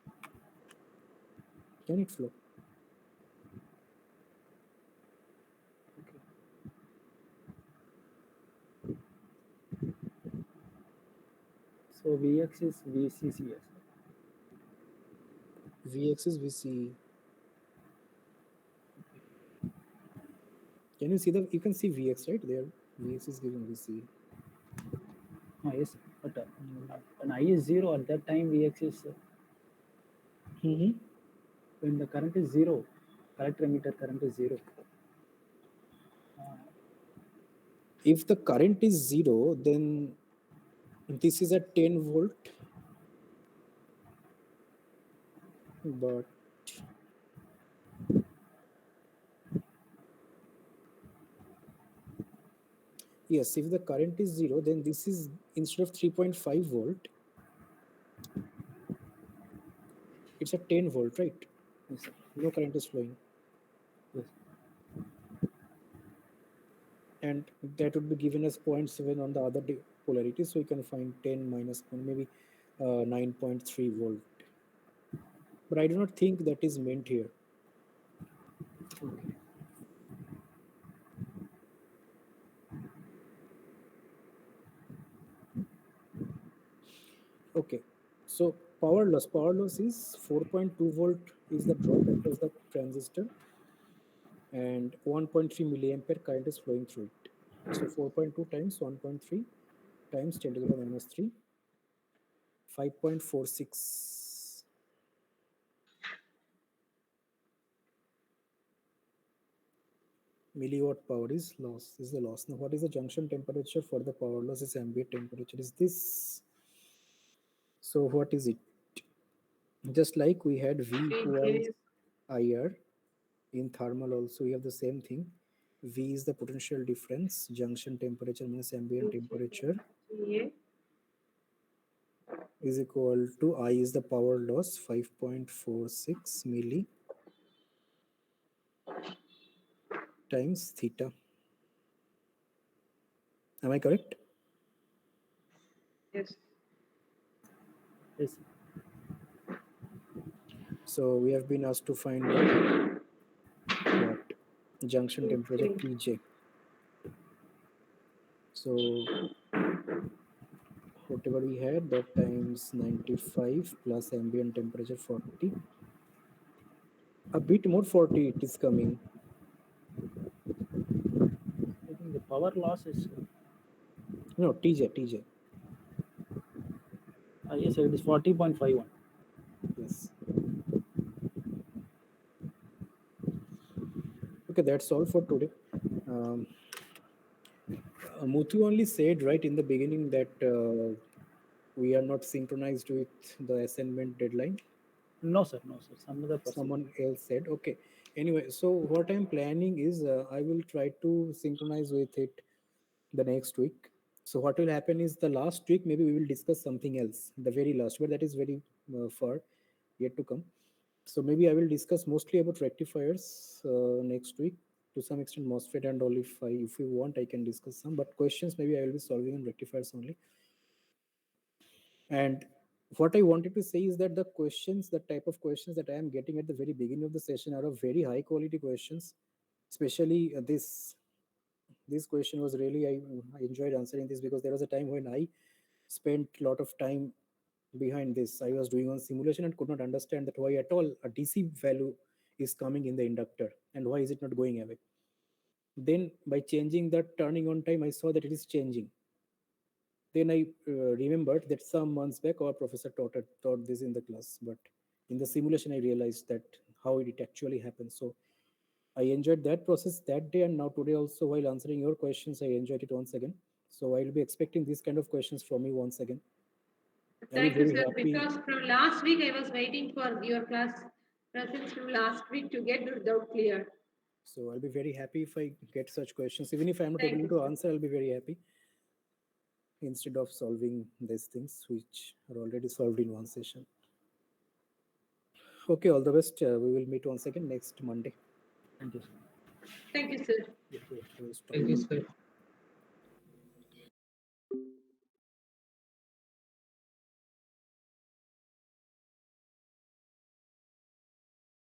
Can it flow? Okay. So Vx is VCCS. Vx is Vc. Can you see the? You can see Vx right there. Vx is given Vc. Yes, but when I is 0, at that time Vx is Mm-hmm. when the current is 0, collector emitter current is 0. If the current is 0, then this is a 10 volt, but yes, if the current is 0, then this is instead of 3.5 volt, it's a 10 volt, right? Yes, sir. No current is flowing. Yes. And that would be given as 0.7 on the other polarity. So you can find 10 minus 1, maybe 9.3 volt. But I do not think that is meant here. Okay. Okay. So power loss is 4.2 volt is the drop across the transistor, and 1.3 milliampere current is flowing through it. So 4.2 times 1.3 times 10 to the power minus 3, 5.46 milliwatt power is loss. This is the loss. Now, what is the junction temperature for the power loss? Is ambient temperature is this. So what is it? Just like we had V equals IR, in thermal also we have the same thing. V is the potential difference, junction temperature minus ambient temperature is equal to I is the power loss, 5.46 milli times theta. Am I correct? Yes. Yes. So we have been asked to find the what junction temperature Tj. So whatever we had, that times 95 plus ambient temperature 40. A bit more 40 it is coming. I think the power loss is No, Tj. yes, sir, it is 40.51. Yes. Okay, that's all for today. Muthu only said right in the beginning that we are not synchronized with the assignment deadline. No, sir. No, sir. Some other person. Someone else said. Okay. Anyway, so what I'm planning is I will try to synchronize with it the next week. So what will happen is the last week maybe we will discuss something else. The very last, but that is very far yet to come. So maybe I will discuss mostly about rectifiers next week. To some extent, MOSFET and all. If you want, I can discuss some. But questions maybe I will be solving on rectifiers only. And what I wanted to say is that the questions, the type of questions that I am getting at the very beginning of the session are of very high quality questions. Especially this question was really I enjoyed answering this because there was a time when I spent a lot of time behind this. I was doing on simulation and could not understand that why at all a DC value is coming in the inductor and why is it not going away. Then by changing the turning on time, I saw that it is changing. Then I remembered that some months back our professor taught this in the class, but in the simulation I realized that how it actually happens. So I enjoyed that process that day, and now today also while answering your questions, I enjoyed it once again. So I'll be expecting these kind of questions from you once again. Thank you, sir. Because from last week I was waiting for your class presence from last week to get the doubt cleared. So I'll be very happy if I get such questions. Even if I'm not Thank able you, to sir. answer, I'll be very happy. Instead of solving these things which are already solved in one session. Okay, all the best. We will meet once again next Monday. Thank you, sir. Thank you, sir. Thank you, sir.